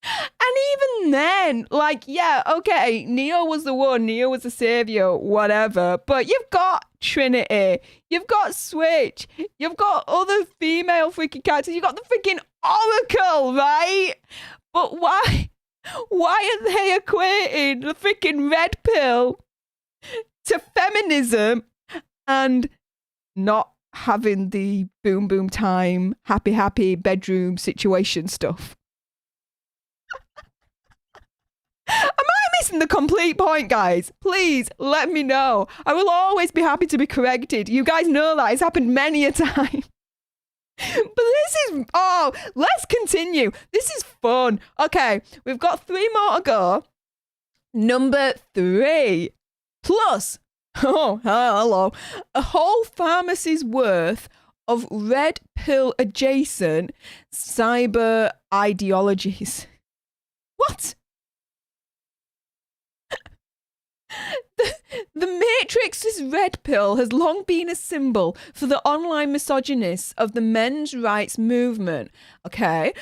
And even then, like, yeah, okay, Neo was the one, Neo was the savior, whatever. But you've got Trinity, you've got Switch, you've got other female freaking characters, you've got the freaking Oracle, right? But why are they equating the freaking red pill to feminism and not having the boom time, happy bedroom situation stuff? Am I missing the complete point, guys? Please let me know. I will always be happy to be corrected. You guys know that. It's happened many a time. But this is... Oh, let's continue. This is fun. Okay, we've got 3 more to go. Number 3. Plus... Oh, hello. A whole pharmacy's worth of red pill adjacent cyber ideologies. What? The Matrix's red pill has long been a symbol for the online misogynists of the men's rights movement. Okay.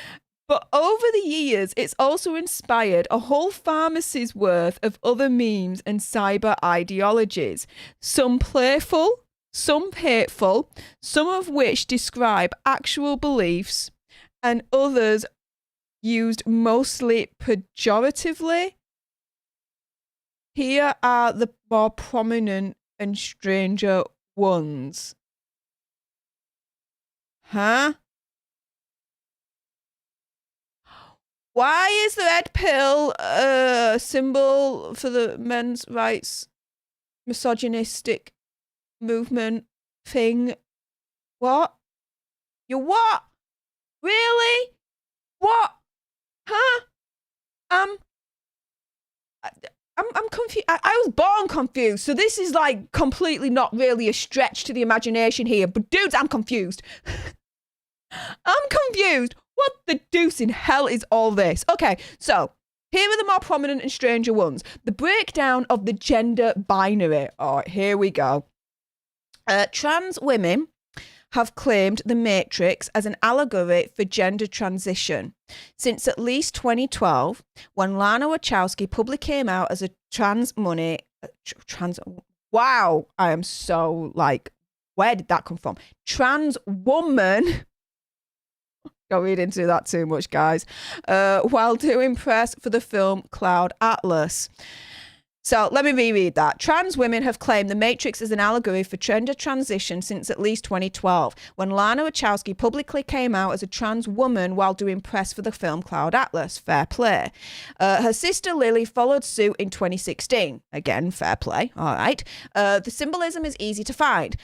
But over the years, it's also inspired a whole pharmacy's worth of other memes and cyber ideologies. Some playful, some hateful, some of which describe actual beliefs, and others used mostly pejoratively. Here are the more prominent and stranger ones. Huh? Why is the red pill a symbol for the men's rights misogynistic movement thing? What? You what? Really? What? Huh? I'm confused. I was born confused, so this is like completely not really a stretch to the imagination here. But dudes, I'm confused. I'm confused. What the deuce in hell is all this? Okay, so here are the more prominent and stranger ones. The breakdown of the gender binary. All right, here we go. Trans women have claimed the Matrix as an allegory for gender transition since at least 2012, when Lana Wachowski publicly came out as a wow, I am so like, where did that come from? Trans woman. Don't read into that too much, guys. While doing press for the film Cloud Atlas. So let me reread that. Trans women have claimed the Matrix is an allegory for gender transition since at least 2012, when Lana Wachowski publicly came out as a trans woman while doing press for the film Cloud Atlas. Fair play. Her sister Lily followed suit in 2016. Again, fair play. All right. The symbolism is easy to find.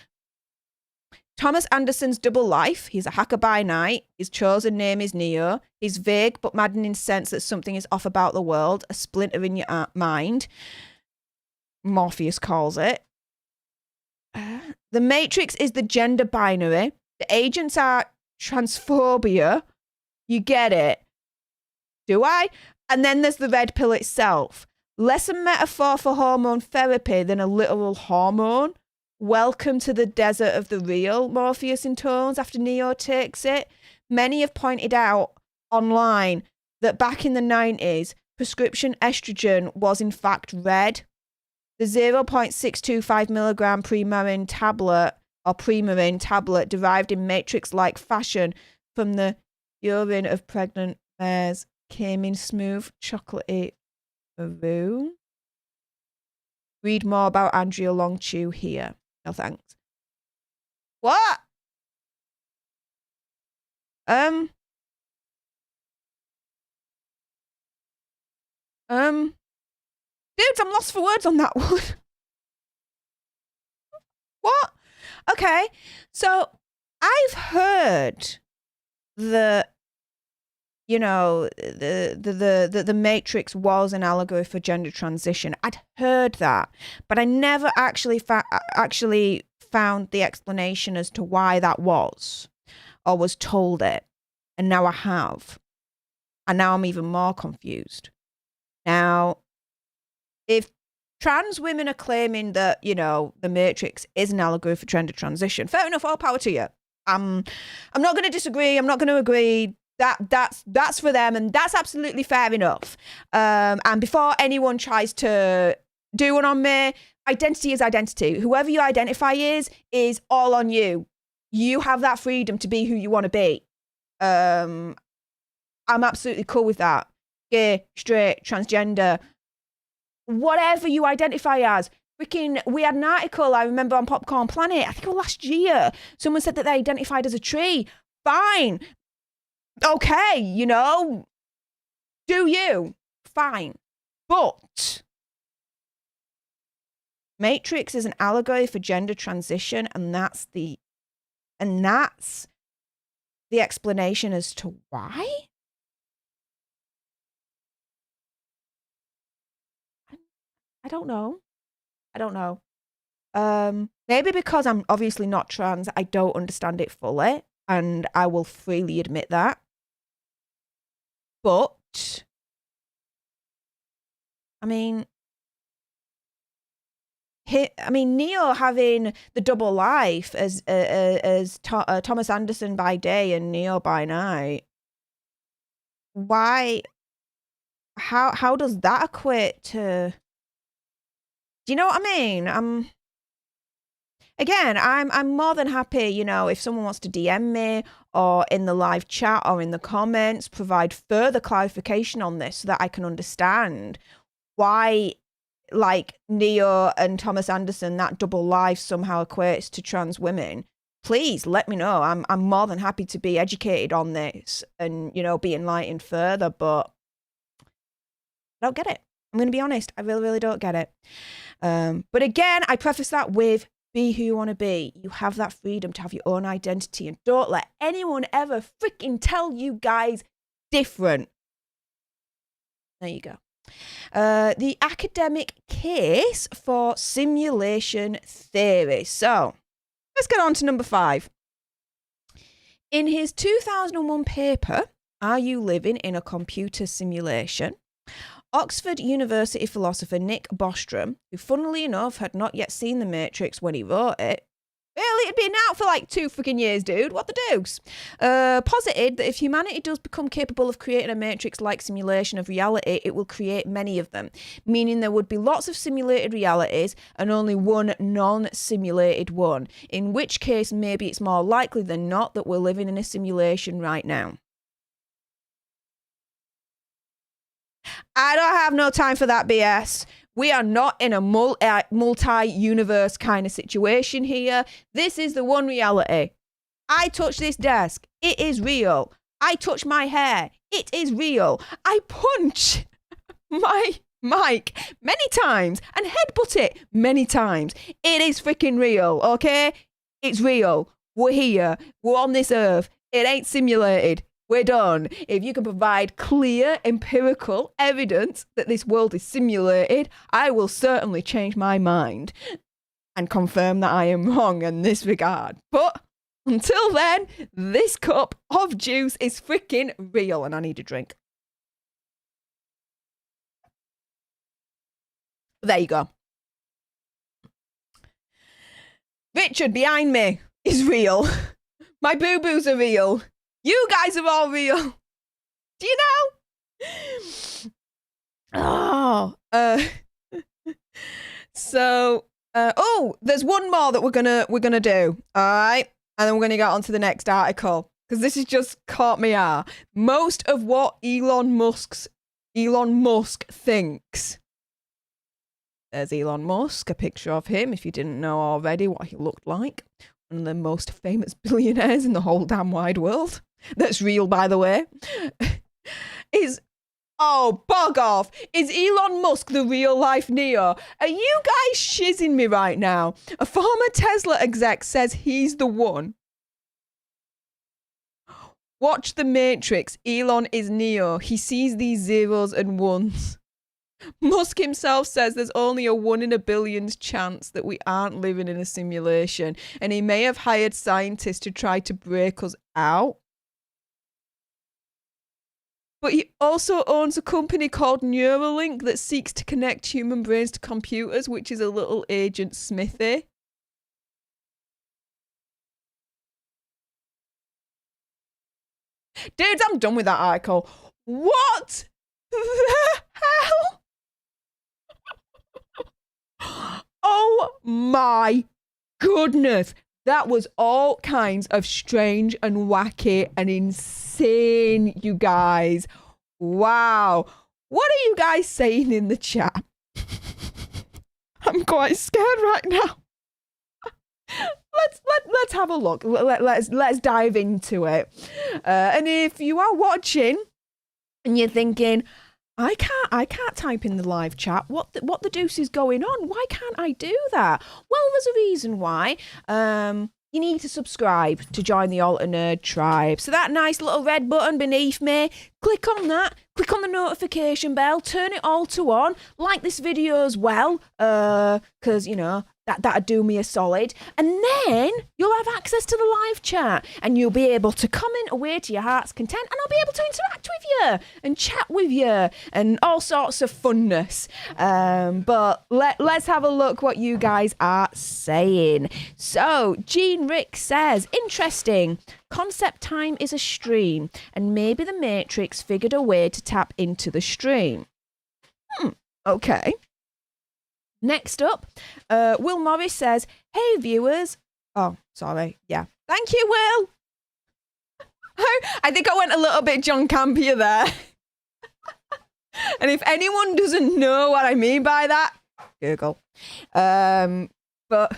Thomas Anderson's double life. He's a hacker by night. His chosen name is Neo. His vague but maddening sense that something is off about the world, a splinter in your mind. Morpheus calls it. The Matrix is the gender binary. The agents are transphobia. You get it. Do I? And then there's the red pill itself. Less a metaphor for hormone therapy than a literal hormone. Welcome to the desert of the real, Morpheus intones after Neo takes it. Many have pointed out online that back in the 90s, prescription estrogen was in fact red. The 0.625 milligram Premarin tablet or Premarin tablet derived in Matrix-like fashion from the urine of pregnant There's came in smooth chocolatey room. Read more about Andrea Longchew here. No thanks. What? Dudes, I'm lost for words on that one. What? Okay, so I've heard that, you know, the Matrix was an allegory for gender transition. I'd heard that, but I never actually found the explanation as to why that was, or was told it. And now I have. And now I'm even more confused. Now, if trans women are claiming that, you know, the Matrix is an allegory for gender transition, fair enough, all power to you. I'm not going to disagree. I'm not going to agree. That's for them, and that's absolutely fair enough. And before anyone tries to do one on me, identity is identity. Whoever you identify is all on you. You have that freedom to be who you want to be. I'm absolutely cool with that. Gay, straight, transgender, whatever you identify as. Freaking, we had an article, I remember, on Popcorn Planet, I think it was last year. Someone said that they identified as a tree. Fine. Okay, you know, do you. Fine. But Matrix is an allegory for gender transition, and that's the explanation as to why. I don't know. Maybe because I'm obviously not trans, I don't understand it fully, and I will freely admit that. But I mean, Neo having the double life as Thomas Anderson by day and Neo by night. Why? How does that equate to? Do you know what I mean? I'm more than happy, you know, if someone wants to DM me or in the live chat or in the comments, provide further clarification on this so that I can understand why, like, Neo and Thomas Anderson, that double life somehow equates to trans women. Please let me know. I'm more than happy to be educated on this and, you know, be enlightened further, but I don't get it. I'm going to be honest. I really, really don't get it. But again, I preface that with be who you want to be. You have that freedom to have your own identity, and don't let anyone ever freaking tell you guys different. There you go. The academic case for simulation theory. So let's get on to number 5. In his 2001 paper, Are You Living in a Computer Simulation?, Oxford University philosopher Nick Bostrom, who funnily enough had not yet seen The Matrix when he wrote it, well, it'd been out for like 2 freaking years, dude. What the deuce? Posited that if humanity does become capable of creating a Matrix-like simulation of reality, it will create many of them, meaning there would be lots of simulated realities and only one non-simulated one, in which case maybe it's more likely than not that we're living in a simulation right now. I don't have no time for that BS. We are not in a multi-universe kind of situation here. This is the one reality. I touch this desk. It is real. I touch my hair. It is real. I punch my mic many times and headbutt it many times. It is freaking real, okay? It's real. We're here. We're on this earth. It ain't simulated. We're done. If you can provide clear empirical evidence that this world is simulated, I will certainly change my mind and confirm that I am wrong in this regard. But until then, this cup of juice is freaking real and I need a drink. There you go. Richard behind me is real. My boo-boos are real. You guys are all real. Do you know? So, there's one more that we're gonna do. All right, and then we're gonna get on to the next article. because this has just caught me out. Most of what Elon Musk thinks. There's Elon Musk, a picture of him, if you didn't know already what he looked like. One of the most famous billionaires in the whole damn wide world. That's real, by the way. Oh, bug off. Is Elon Musk the real life Neo? Are you guys shizzing me right now? A former Tesla exec says he's the one. Watch The Matrix. Elon is Neo. He sees these zeros and ones. Musk himself says there's only a 1 in a billion's chance that we aren't living in a simulation, and he may have hired scientists to try to break us out. But he also owns a company called Neuralink that seeks to connect human brains to computers, which is a little Agent Smithy. Dudes, I'm done with that article. What the hell? Oh my goodness. That was all kinds of strange and wacky and insane, you guys. Wow. What are you guys saying in the chat? I'm quite scared right now. Let's have a look. Let's dive into it. And if you are watching and you're thinking, I can't type in the live chat. What the deuce is going on? Why can't I do that? Well, there's a reason why. You need to subscribe to join the Alter Nerd tribe. So that nice little red button beneath me, click on that. Click on the notification bell. Turn it all to on. Like this video as well, because you know that'd do me a solid. And then you'll have access to the live chat, and you'll be able to comment away to your heart's content, and I'll be able to interact with you and chat with you and all sorts of funness. But let's have a look what you guys are saying. So Gene Rick says, interesting. Concept time is a stream, and maybe the Matrix figured a way to tap into the stream. Okay. Next up, Will Morris says, hey, viewers. Oh, sorry. Yeah. Thank you, Will. I think I went a little bit John Campier there. And if anyone doesn't know what I mean by that, Google. But...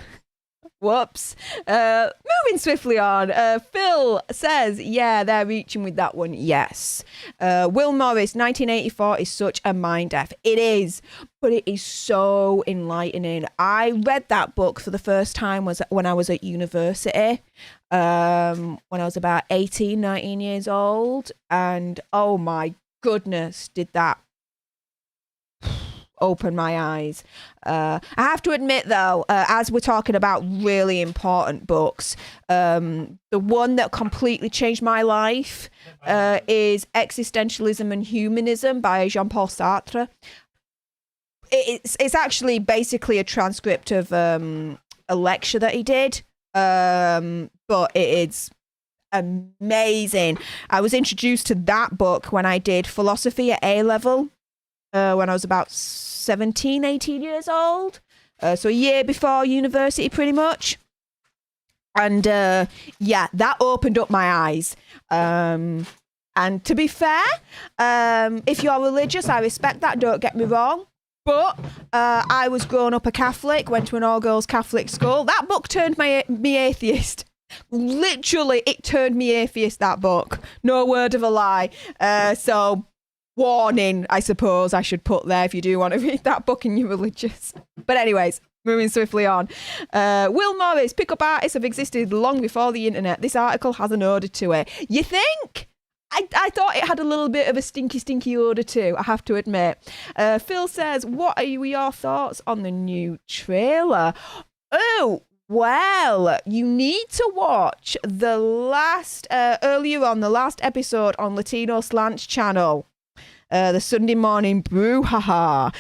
whoops. Moving swiftly on. Phil says, yeah, they're reaching with that one. Yes. Will Morris, 1984 is such a mind F. It is, but it is so enlightening. I read that book for the first time when I was at university, when I was about 18, 19 years old. And oh my goodness, did that open my eyes. I have to admit though, as we're talking about really important books, the one that completely changed my life is Existentialism and Humanism by Jean-Paul Sartre. It's actually basically a transcript of a lecture that he did, but it is amazing. I was introduced to that book when I did philosophy at A-level, when I was about 17, 18 years old. So a year before university, pretty much. And yeah, that opened up my eyes. And to be fair, if you're religious, I respect that, don't get me wrong. But I was growing up a Catholic, went to an all-girls Catholic school. That book turned me atheist. Literally, it turned me atheist, that book. No word of a lie. So... warning, I suppose I should put there if you do want to read that book and you're religious. But anyways, moving swiftly on. Will Morris, pickup artists have existed long before the internet. This article has an odour to it. You think? I thought it had a little bit of a stinky odour too, I have to admit. Phil says, what are your thoughts on the new trailer? Oh, well, you need to watch the last episode on Latino Slant's channel. The Sunday morning brouhaha,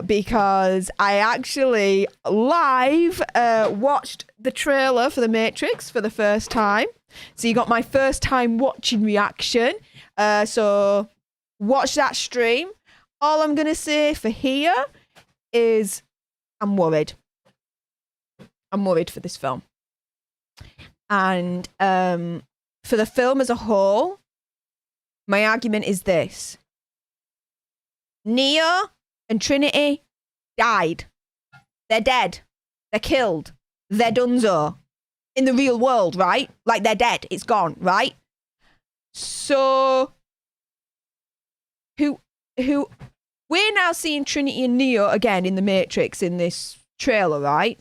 because I actually live watched the trailer for The Matrix for the first time. So you got my first time watching reaction. So watch that stream. All I'm going to say for here is I'm worried. I'm worried for this film. And for the film as a whole, my argument is this. Neo and Trinity died. They're dead. They're killed. They're donezo. In the real world, right? Like, they're dead. It's gone, right? So, we're now seeing Trinity and Neo again in the Matrix in this trailer, right?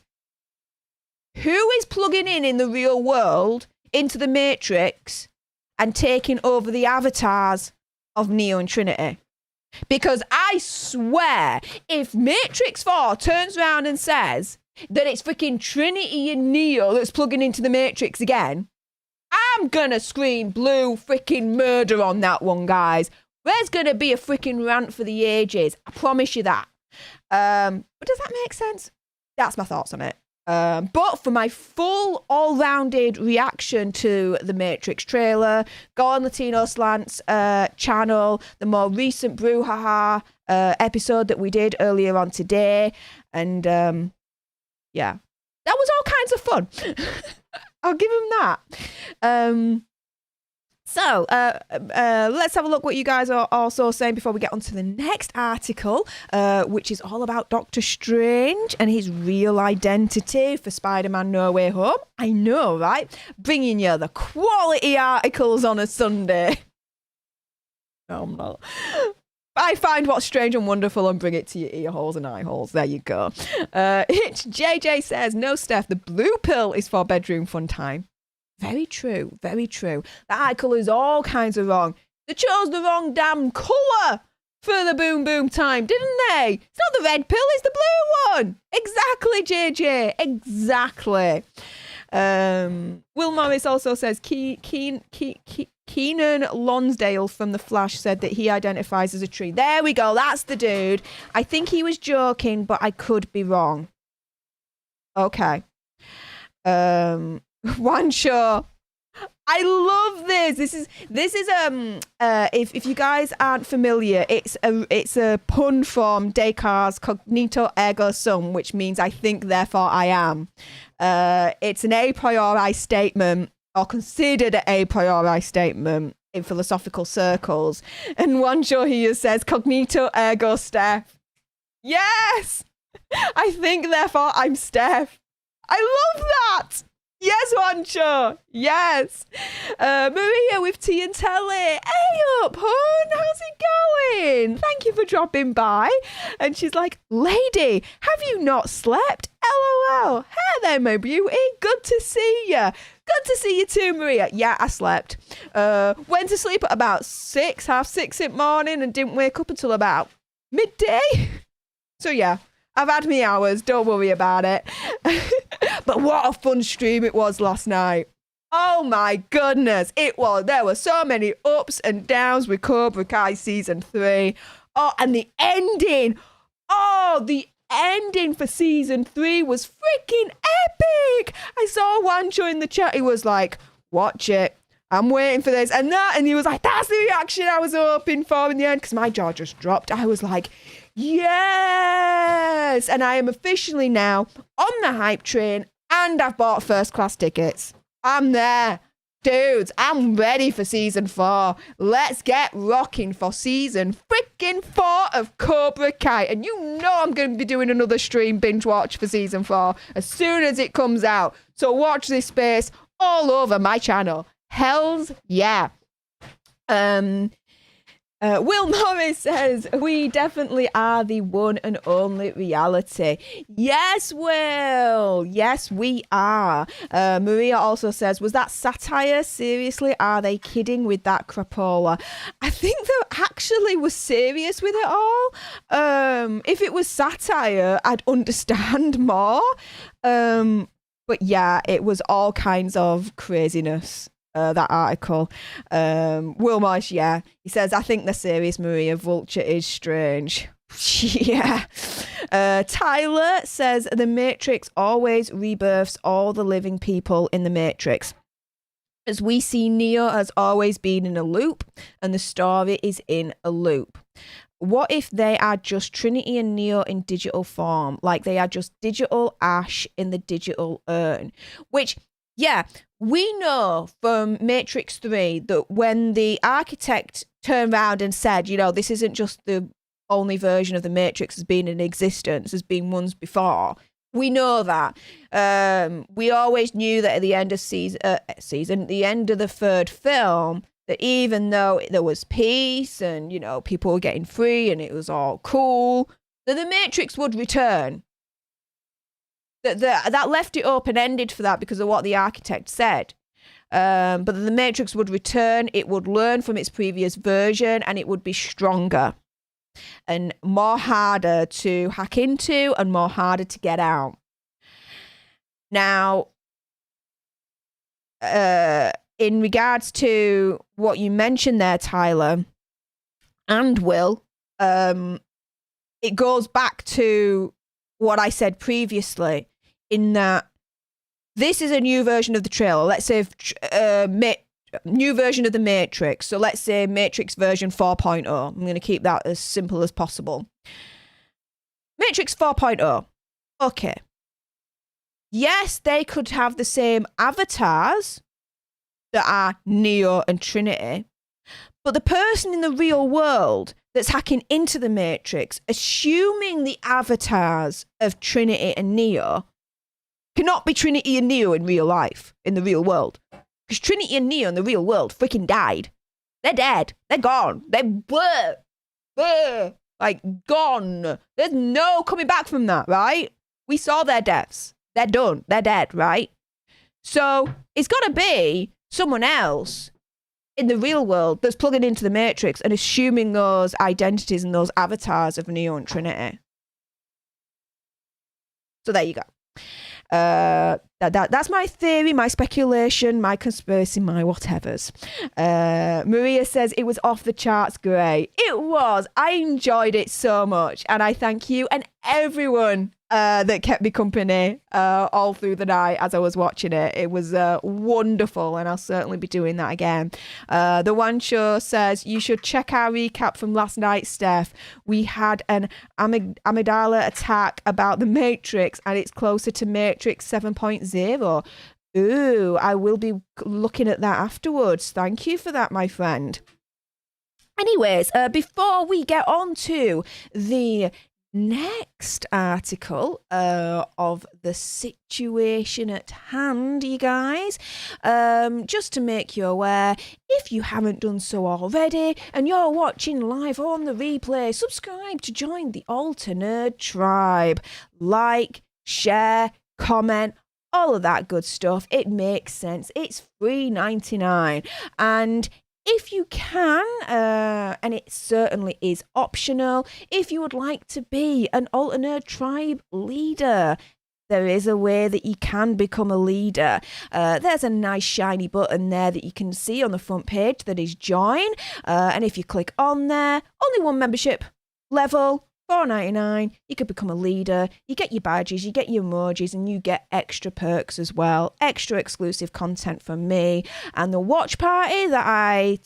Who is plugging in the real world into the Matrix and taking over the avatars of Neo and Trinity? Because I swear, if Matrix 4 turns around and says that it's freaking Trinity and Neo that's plugging into the Matrix again, I'm gonna scream blue freaking murder on that one, guys. There's gonna be a freaking rant for the ages. I promise you that. But does that make sense? That's my thoughts on it. But for my full all-rounded reaction to the Matrix trailer, go on Latino Slant's channel, the more recent Brouhaha episode that we did earlier on today. And yeah, that was all kinds of fun. I'll give him that. So let's have a look what you guys are also saying before we get on to the next article, which is all about Doctor Strange and his real identity for Spider-Man No Way Home. I know, right? Bringing you the quality articles on a Sunday. No, I'm not. I find what's strange and wonderful and bring it to your ear holes and eye holes. There you go. JJ says, no, Steph, the blue pill is for bedroom fun time. Very true, very true. The article is all kinds of wrong. They chose the wrong damn colour for the boom boom time, didn't they? It's not the red pill, it's the blue one. Exactly, JJ, exactly. Will Morris also says, Keenan Lonsdale from The Flash said that he identifies as a tree. There we go, that's the dude. I think he was joking, but I could be wrong. Okay. One show. I love this. This is if you guys aren't familiar, it's a pun from Descartes' cognito ergo sum, which means I think therefore I am. It's an a priori statement, or considered an a priori statement in philosophical circles. And one show here says cognito ergo Steph. Yes! I think therefore I'm Steph. I love that! Yes, Juancho. Yes. Maria with tea and telly. Hey up, hon. How's it going? Thank you for dropping by. And she's like, lady, have you not slept? LOL. Hey there, my beauty. Good to see you. Good to see you too, Maria. Yeah, I slept. Went to sleep at about 6:30 in the morning and didn't wake up until about midday. So yeah. I've had me hours, don't worry about it. But what a fun stream it was last night. Oh my goodness, it was. There were so many ups and downs with Cobra Kai Season 3. Oh, and the ending. Oh, the ending for Season 3 was freaking epic. I saw Wancho in the chat. He was like, watch it. I'm waiting for this and that. And he was like, that's the reaction I was hoping for in the end. Because my jaw just dropped. I was like, yes! And I am officially now on the hype train and I've bought first class tickets. I'm there. Dudes, I'm ready for Season 4. Let's get rocking for Season freaking 4 of Cobra Kai. And you know I'm going to be doing another stream binge watch for Season 4 as soon as it comes out. So watch this space all over my channel. Hells yeah. Will Morris says, we definitely are the one and only reality. Yes, Will. Yes, we are. Maria also says, was that satire? Seriously, are they kidding with that crapola? I think they actually were serious with it all. If it was satire, I'd understand more. But yeah, it was all kinds of craziness. That article. Will Marsh, yeah. He says, I think they're serious, Maria. Vulture is strange. Yeah. Tyler says, the Matrix always rebirths all the living people in the Matrix. As we see, Neo has always been in a loop, and the story is in a loop. What if they are just Trinity and Neo in digital form? Like they are just digital Ash in the digital urn. Which, Yeah, we know from Matrix 3 that when the architect turned around and said, you know, this isn't just the only version of the Matrix has been in existence, there's been ones before. We know that. We always knew that at the end of the end of the third film, that even though there was peace and, you know, people were getting free and it was all cool, that the Matrix would return. That left it open-ended for that because of what the architect said. But the Matrix would return, it would learn from its previous version, and it would be stronger and more harder to hack into and more harder to get out. Now, in regards to what you mentioned there, Tyler and Will, it goes back to what I said previously, in that this is a new version of the trailer. Let's say new version of the Matrix. So let's say Matrix version 4.0. I'm going to keep that as simple as possible. Matrix 4.0. Okay. Yes, they could have the same avatars that are Neo and Trinity, but the person in the real world that's hacking into the Matrix, assuming the avatars of Trinity and Neo, cannot be Trinity and Neo in real life, in the real world. Because Trinity and Neo in the real world freaking died. They're dead. They're gone. They're like gone. There's no coming back from that, right? We saw their deaths. They're done. They're dead, right? So it's got to be someone else in the real world that's plugging into the Matrix and assuming those identities and those avatars of Neo and Trinity. So there you go. That's my theory, my speculation, my conspiracy, my whatevers. Maria says it was off the charts great. It was. I enjoyed it so much, and I thank you and everyone that kept me company all through the night as I was watching it. It was wonderful, and I'll certainly be doing that again. The One Show says you should check our recap from last night, Steph. We had an amygdala attack about the Matrix, and it's closer to Matrix 7.0. Ooh, I will be looking at that afterwards. Thank you for that, my friend. Anyways, before we get on to the next article of the situation at hand, you guys, just to make you aware, if you haven't done so already and you're watching live or on the replay, subscribe to join the Alter Nerd tribe. Like, share, comment, all of that good stuff. It makes sense. It's $3.99, and if you can, and it certainly is optional, if you would like to be an Alter Nerd tribe leader, there is a way that you can become a leader. There's a nice shiny button there that you can see on the front page that is join. And if you click on there, only one membership level, $4.99, you could become a leader, you get your badges, you get your emojis, and you get extra perks as well, extra exclusive content from me. And the watch party that I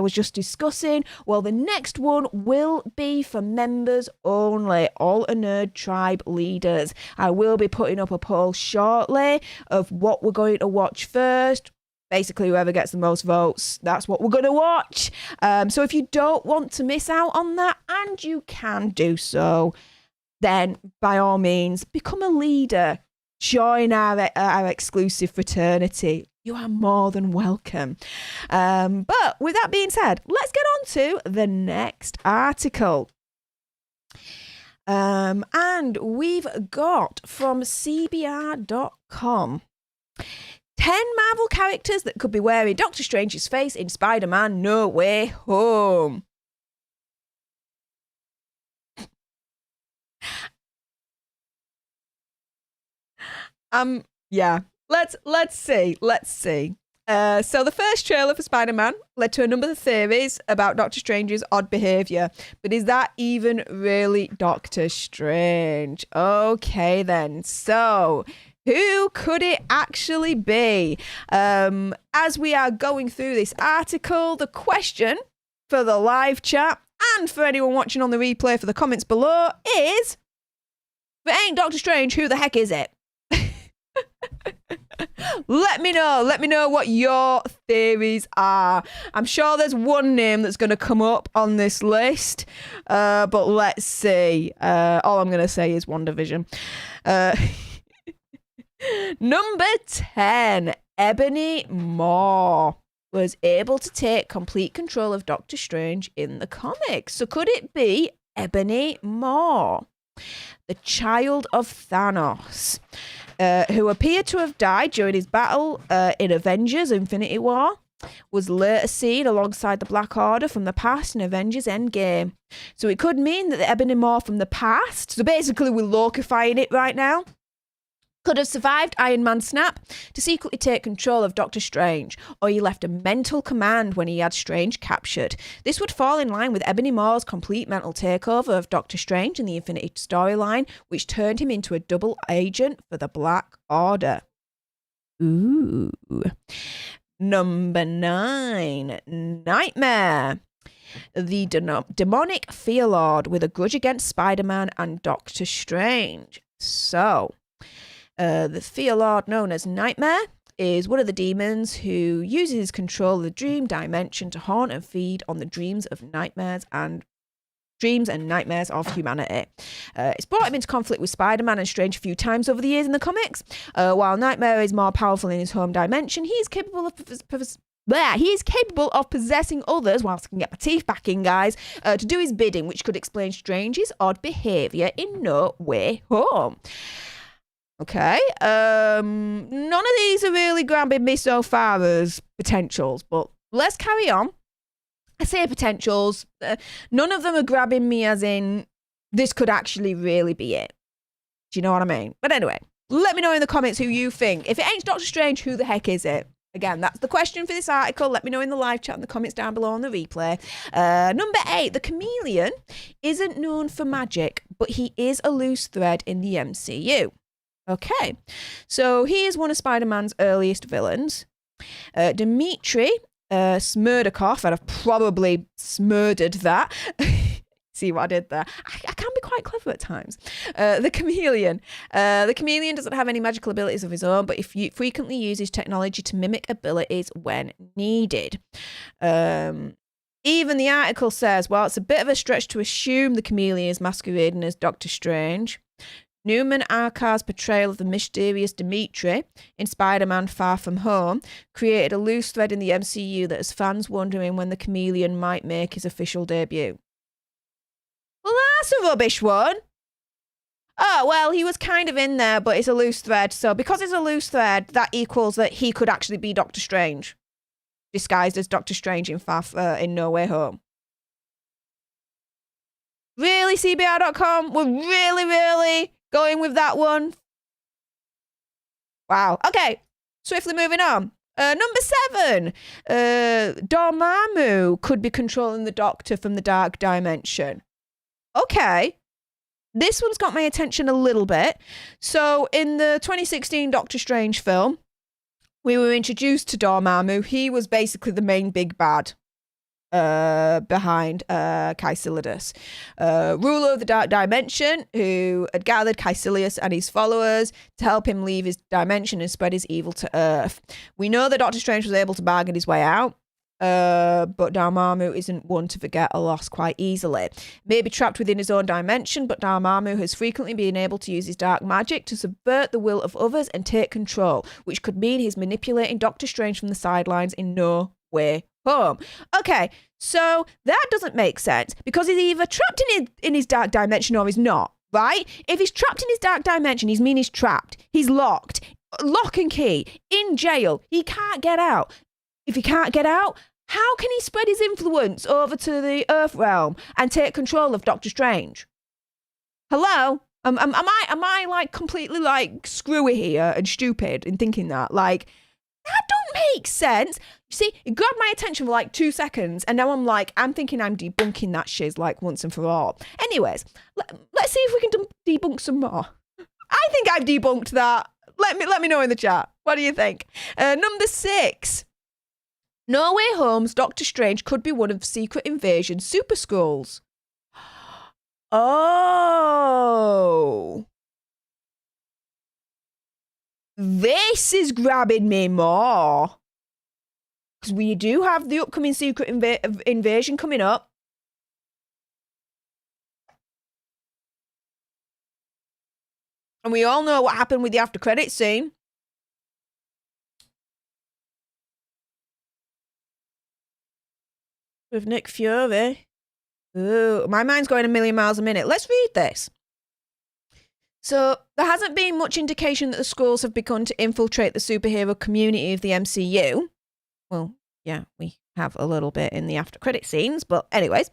was just discussing, well, the next one will be for members only, Alter Nerd tribe leaders. I will be putting up a poll shortly of what we're going to watch first. Basically, whoever gets the most votes, that's what we're going to watch. So if you don't want to miss out on that, and you can do so, then by all means, become a leader. Join our exclusive fraternity. You are more than welcome. But with that being said, let's get on to the next article. And we've got from CBR.com. 10 Marvel characters that could be wearing Doctor Strange's face in Spider-Man No Way Home. Yeah. Let's see. So the first trailer for Spider-Man led to a number of theories about Doctor Strange's odd behaviour. But is that even really Doctor Strange? Okay then. So who could it actually be? As we are going through this article, the question for the live chat and for anyone watching on the replay for the comments below is, if it ain't Doctor Strange, who the heck is it? Let me know. Let me know what your theories are. I'm sure there's one name that's going to come up on this list, but let's see. All I'm going to say is WandaVision. Number 10, Ebony Maw was able to take complete control of Doctor Strange in the comics. So could it be Ebony Maw, the child of Thanos, who appeared to have died during his battle in Avengers Infinity War, was later seen alongside the Black Order from the past in Avengers Endgame. So it could mean that the Ebony Maw from the past, so basically we're Lokifying it right now, could have survived Iron Man's snap to secretly take control of Doctor Strange, or he left a mental command when he had Strange captured. This would fall in line with Ebony Maw's complete mental takeover of Doctor Strange in the Infinity storyline, which turned him into a double agent for the Black Order. Ooh. Number 9, Nightmare. The demonic Fear Lord with a grudge against Spider-Man and Doctor Strange. So, the Fear Lord, known as Nightmare, is one of the demons who uses control of the dream dimension to haunt and feed on the dreams and nightmares of humanity. It's brought him into conflict with Spider-Man and Strange a few times over the years in the comics. While Nightmare is more powerful in his home dimension, he is capable of possessing others, whilst I can get my teeth back in, guys, to do his bidding, which could explain Strange's odd behaviour in No Way Home. Okay, none of these are really grabbing me so far as potentials, but let's carry on. I say potentials, none of them are grabbing me as in this could actually really be it. Do you know what I mean? But anyway, let me know in the comments who you think. If it ain't Doctor Strange, who the heck is it? Again, that's the question for this article. Let me know in the live chat and the comments down below on the replay. Number 8, the Chameleon isn't known for magic, but he is a loose thread in the MCU. Okay, so he is one of Spider-Man's earliest villains. Dmitry Smerdakov, and I've probably smurdered that. See what I did there? I can be quite clever at times. The Chameleon. The Chameleon doesn't have any magical abilities of his own, but he frequently uses technology to mimic abilities when needed. Even the article says, well, it's a bit of a stretch to assume the Chameleon is masquerading as Doctor Strange. Newman Arcar's portrayal of the mysterious Dmitry in Spider-Man Far From Home created a loose thread in the MCU that has fans wondering when the Chameleon might make his official debut. Well, that's a rubbish one. Oh, well, he was kind of in there, but it's a loose thread. So because it's a loose thread, that equals that he could actually be Doctor Strange, disguised as Doctor Strange in No Way Home. Really, CBR.com? We're really going with that one? Wow. Okay, swiftly moving on. Number 7, Dormammu could be controlling the Doctor from the Dark Dimension. Okay, this one's got my attention a little bit. So in the 2016 Doctor Strange film, we were introduced to Dormammu. He was basically the main big bad behind Caecilius, ruler of the Dark Dimension, who had gathered Caecilius and his followers to help him leave his dimension and spread his evil to Earth. We know that Doctor Strange was able to bargain his way out, but Dormammu isn't one to forget a loss quite easily. Maybe trapped within his own dimension, but Dormammu has frequently been able to use his dark magic to subvert the will of others and take control, which could mean he's manipulating Doctor Strange from the sidelines in No Way Home. Okay, so that doesn't make sense because he's either trapped in his dark dimension or he's not, right? If he's trapped in his dark dimension, he's trapped. He's locked. Lock and key. In jail. He can't get out. If he can't get out, how can he spread his influence over to the Earth realm and take control of Doctor Strange? Hello? Am I like completely like screwy here and stupid in thinking that? Like, that don't make sense. You see, it grabbed my attention for like 2 seconds, and now I'm thinking I'm debunking that shiz like once and for all. Anyways, let's see if we can debunk some more. I think I've debunked that. Let me know in the chat. What do you think? Number 6. No Way Home's Doctor Strange could be one of Secret Invasion Super Skrulls. Oh. This is grabbing me more. Because we do have the upcoming secret invasion coming up. And we all know what happened with the after credits scene. With Nick Fury. Ooh, my mind's going a million miles a minute. Let's read this. So, there hasn't been much indication that the Skrulls have begun to infiltrate the superhero community of the MCU. Well, yeah, we have a little bit in the after credit scenes, but anyways.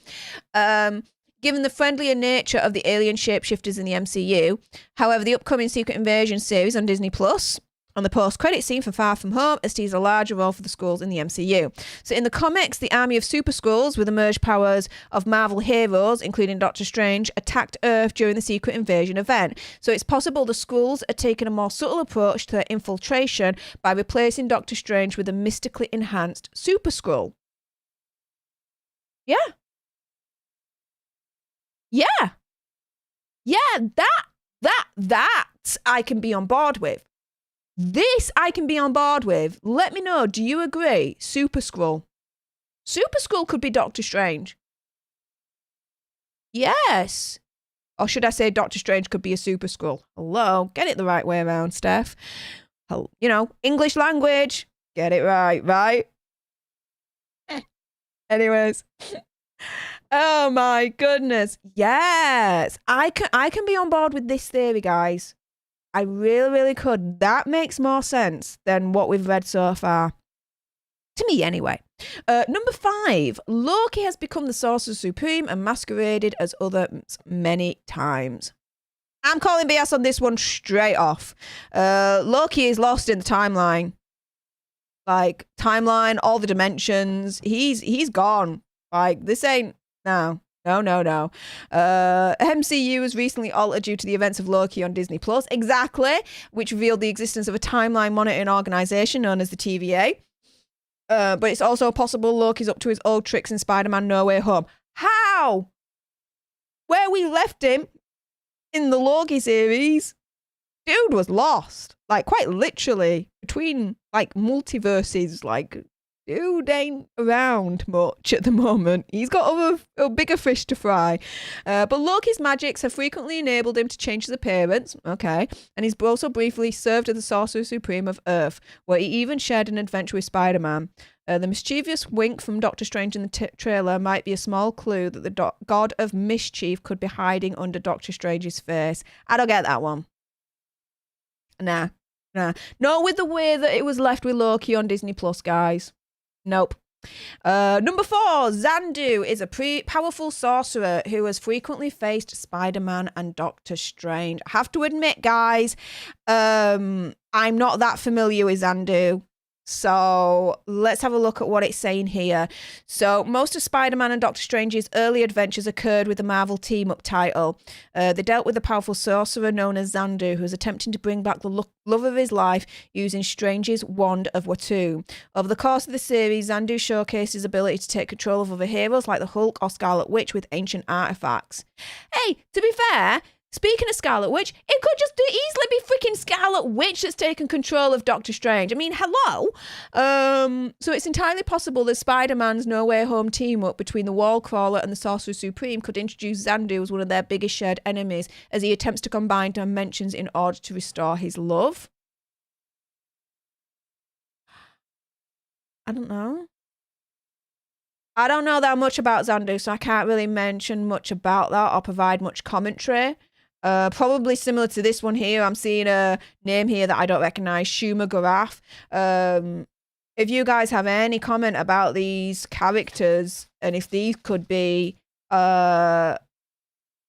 Given the friendlier nature of the alien shapeshifters in the MCU. However, the upcoming Secret Invasion series on Disney Plus on the post-credit scene for Far From Home has teased a larger role for the Skrulls in the MCU. So in the comics, the army of super Skrulls with the merged powers of Marvel heroes, including Doctor Strange, attacked Earth during the Secret Invasion event. So it's possible the Skrulls are taking a more subtle approach to their infiltration by replacing Doctor Strange with a mystically enhanced super Skrull. Yeah. Yeah. Yeah, that I can be on board with. This I can be on board with. Let me know, do you agree? Super Skrull. Super Skrull could be Doctor Strange. Yes. Or should I say Doctor Strange could be a Super Skrull? Hello, get it the right way around, Steph. You know, English language. Get it right? Anyways. Oh my goodness. Yes. I can be on board with this theory, guys. I really, really could. That makes more sense than what we've read so far. To me, anyway. Number 5. Loki has become the Sorcerer Supreme and masqueraded as others many times. I'm calling BS on this one straight off. Loki is lost in the timeline. Like, timeline, all the dimensions. He's gone. Like, this ain't... No. MCU was recently altered due to the events of Loki on Disney Plus. Exactly. Which revealed the existence of a timeline monitoring organization known as the TVA. But it's also possible Loki's up to his old tricks in Spider-Man No Way Home. How? Where we left him in the Loki series, dude was lost. Like, quite literally. Between, like, multiverses, like... Dude ain't around much at the moment. He's got a bigger fish to fry. But Loki's magics have frequently enabled him to change his appearance. Okay. And he's also briefly served as the Sorcerer Supreme of Earth, where he even shared an adventure with Spider-Man. The mischievous wink from Doctor Strange in the trailer might be a small clue that the god of mischief could be hiding under Doctor Strange's face. I don't get that one. Nah. Not with the way that it was left with Loki on Disney Plus, guys. Nope. Number 4, Xandu is a powerful sorcerer who has frequently faced Spider-Man and Doctor Strange. I have to admit, guys, I'm not that familiar with Xandu. So let's have a look at what it's saying here. So most of Spider-Man and Doctor Strange's early adventures occurred with the Marvel team-up title. They dealt with a powerful sorcerer known as Xandu, who was attempting to bring back the love of his life using Strange's wand of WOAH. Over the course of the series, Xandu showcased his ability to take control of other heroes like the Hulk or Scarlet Witch with ancient artifacts. Hey, to be fair... Speaking of Scarlet Witch, it could just easily be freaking Scarlet Witch that's taken control of Doctor Strange. I mean, hello? So it's entirely possible that Spider-Man's No Way Home team-up between the Wallcrawler and the Sorcerer Supreme could introduce Xandu as one of their biggest shared enemies as he attempts to combine dimensions in order to restore his love. I don't know. I don't know that much about Xandu, so I can't really mention much about that or provide much commentary. Probably similar to this one here. I'm seeing a name here that I don't recognize, Shuma Gorath. If you guys have any comment about these characters and if these could be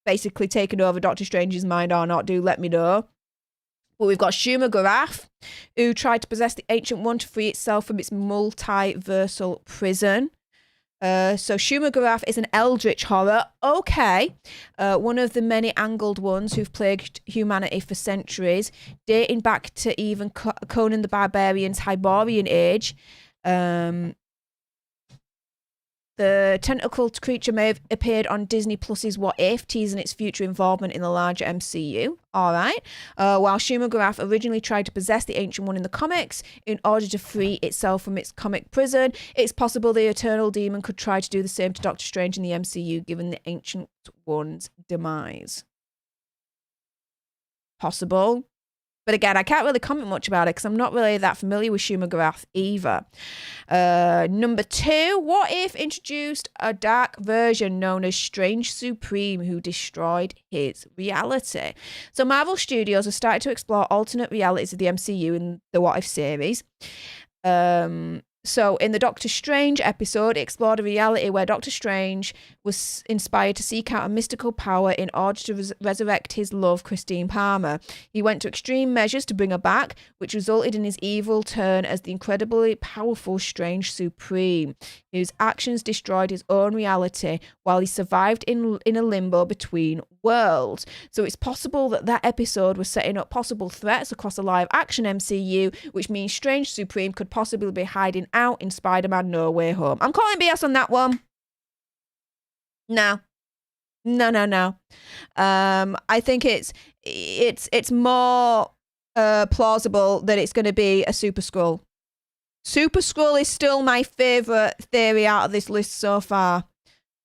basically taking over Doctor Strange's mind or not, do let me know. But we've got Shuma Gorath, who tried to possess the Ancient One to free itself from its multiversal prison. So Shuma Gorath is an eldritch horror. Okay. One of the many angled ones who've plagued humanity for centuries, dating back to even Conan the Barbarian's Hyborian age. The the tentacled creature may have appeared on Disney Plus's What If, teasing its future involvement in the larger MCU. All right. While Shumagorath originally tried to possess the Ancient One in the comics in order to free itself from its comic prison, it's possible the Eternal Demon could try to do the same to Doctor Strange in the MCU, given the Ancient One's demise. Possible. But again, I can't really comment much about it because I'm not really that familiar with Shumagorath either. Number 2, What If introduced a dark version known as Strange Supreme who destroyed his reality? So Marvel Studios have started to explore alternate realities of the MCU in the What If series. So in the Doctor Strange episode, it explored a reality where Doctor Strange was inspired to seek out a mystical power in order to resurrect his love, Christine Palmer. He went to extreme measures to bring her back, which resulted in his evil turn as the incredibly powerful Strange Supreme, whose actions destroyed his own reality while he survived in a limbo between worlds. So it's possible that that episode was setting up possible threats across the live action MCU, which means Strange Supreme could possibly be hiding out in Spider-Man No Way Home. I'm calling BS on that one. No. I think it's more plausible that it's going to be a Super Skrull. Super Skrull is still my favourite theory out of this list so far.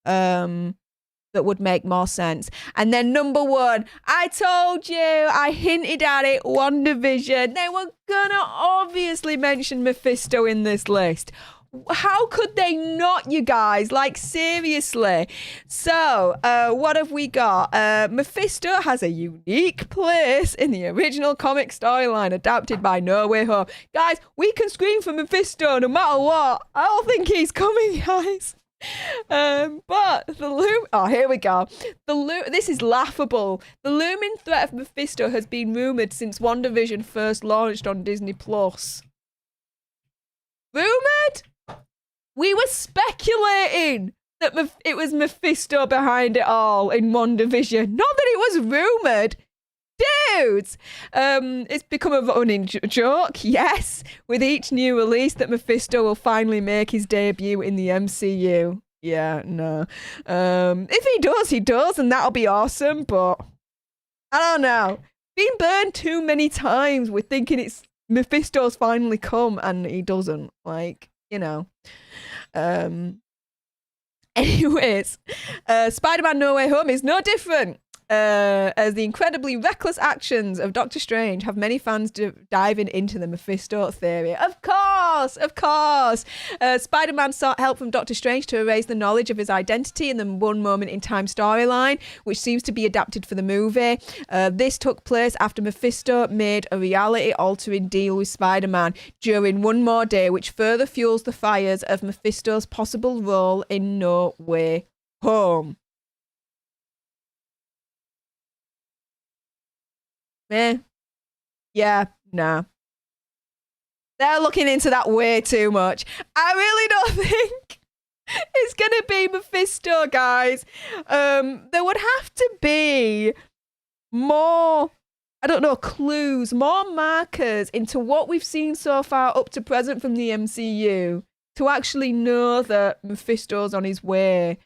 That would make more sense. And then number 1, I told you, I hinted at it, WandaVision. They were gonna obviously mention Mephisto in this list. How could they not, you guys? Like, seriously. So, what have we got? Mephisto has a unique place in the original comic storyline adapted by No Way Home. Guys, we can scream for Mephisto no matter what. I don't think he's coming, guys. But here we go. This is laughable. The looming threat of Mephisto has been rumoured since WandaVision first launched on Disney Plus. Rumoured? We were speculating that it was Mephisto behind it all in WandaVision. Not that it was rumoured. Dudes! It's become a running joke, yes, with each new release that Mephisto will finally make his debut in the MCU. Yeah, no. If he does, and that'll be awesome, but I don't know. Been burned too many times with thinking it's Mephisto's finally come and he doesn't. Like, you know. Anyways, Spider-Man No Way Home is no different. As the incredibly reckless actions of Doctor Strange have many fans diving into the Mephisto theory. Of course! Spider-Man sought help from Doctor Strange to erase the knowledge of his identity in the One Moment in Time storyline, which seems to be adapted for the movie. This took place after Mephisto made a reality-altering deal with Spider-Man during One More Day, which further fuels the fires of Mephisto's possible role in No Way Home. Yeah, nah. They're looking into that way too much. I really don't think it's gonna be Mephisto, guys. There would have to be more, I don't know, clues, more markers into what we've seen so far up to present from the MCU to actually know that Mephisto's on his way.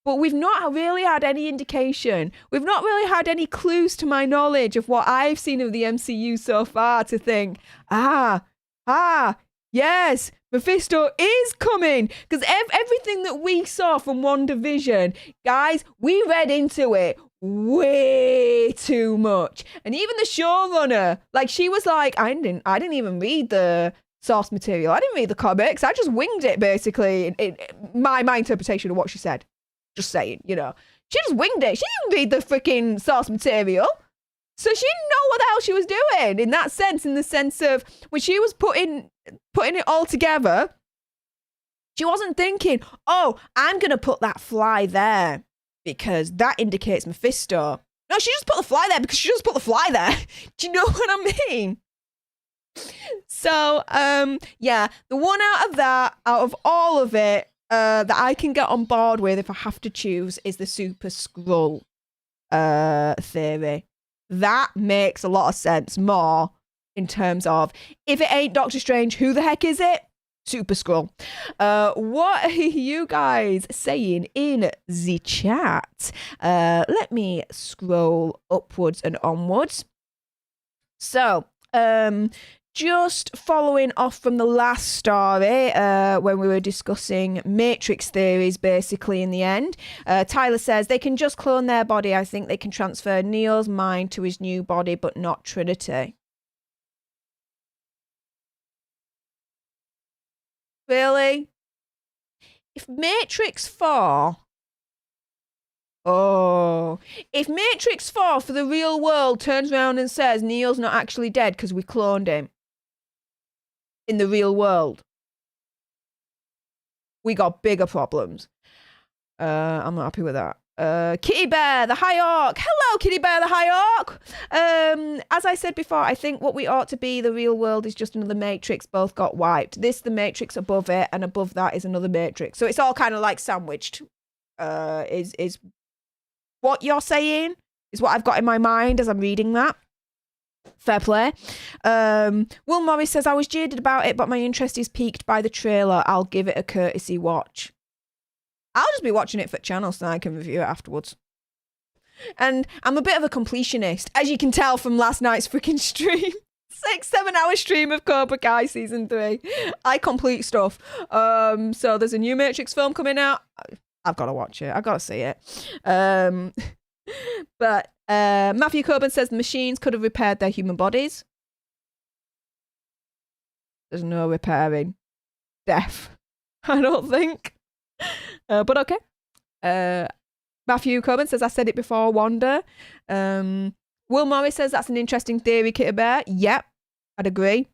But we've not really had any indication. We've not really had any clues to my knowledge of what I've seen of the MCU so far to think, yes, Mephisto is coming. Because everything that we saw from WandaVision, guys, we read into it way too much. And even the showrunner, like, she was like, I didn't even read the source material. I didn't read the comics. I just winged it, basically. My interpretation of what she said. Just saying, you know. She just winged it. She didn't read the freaking source material. So she didn't know what the hell she was doing in that sense, in the sense of when she was putting it all together, she wasn't thinking, oh, I'm going to put that fly there because that indicates Mephisto. No, she just put the fly there because she just put the fly there. Do you know what I mean? So, yeah, the one out of all of it, that I can get on board with if I have to choose is the Super Skrull theory. That makes a lot of sense more in terms of if it ain't Doctor Strange, who the heck is it? Super Scroll. What are you guys saying in the chat? Let me scroll upwards and onwards. So, just following off from the last story, when we were discussing Matrix theories, basically, in the end, Tyler says they can just clone their body. I think they can transfer Neo's mind to his new body, but not Trinity. Really? If Matrix 4... Oh, if Matrix 4 for the real world turns around and says Neo's not actually dead because we cloned him in the real world, we got bigger problems. I'm not happy with that. Kitty Bear, the High Orc. Hello, Kitty Bear, the High Orc. As I said before, I think what we ought to be, the real world, is just another Matrix. Both got wiped. This, the Matrix above it, and above that is another Matrix. So it's all kind of like sandwiched. Is what you're saying is what I've got in my mind as I'm reading that. Fair play. Will Morris says, I was jaded about it, but my interest is piqued by the trailer. I'll give it a courtesy watch. I'll just be watching it for channel so I can review it afterwards. And I'm a bit of a completionist, as you can tell from last night's freaking stream. 6-7 hour stream of Cobra Kai season 3. I complete stuff. So there's a new Matrix film coming out. I've got to watch it. I've got to see it. But Matthew Coburn says the machines could have repaired their human bodies. There's no repairing death, I don't think. But okay. Matthew Coburn says, I said it before, Wanda. Will Morris says, that's an interesting theory, Kitty Bear. Yep, I'd agree.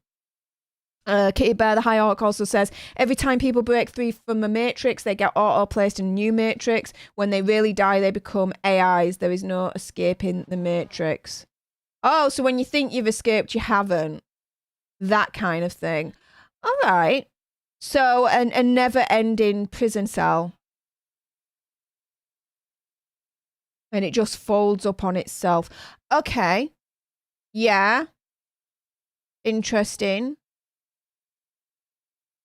Kitty Bear, the High Orc, also says, every time people break free from a matrix, they get auto-placed in a new matrix. When they really die, they become AIs. There is no escaping the matrix. Oh, so when you think you've escaped, you haven't. That kind of thing. All right. So, a never-ending prison cell. And it just folds up on itself. Okay. Yeah. Interesting.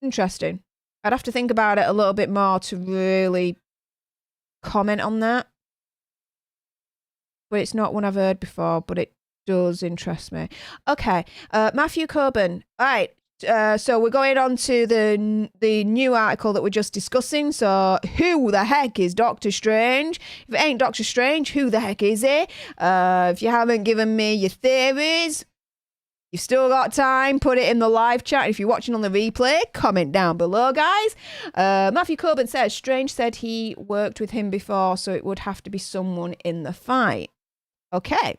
Interesting. I'd have to think about it a little bit more to really comment on that. But it's not one I've heard before, but it does interest me. Okay. Matthew Coburn. All right. So we're going on to the new article that we're just discussing. So who the heck is Doctor Strange? If it ain't Doctor Strange, who the heck is it? If you haven't given me your theories, you've still got time. Put it in the live chat. If you're watching on the replay, comment down below, guys. Matthew Coburn says, Strange said he worked with him before, so it would have to be someone in the fight. Okay.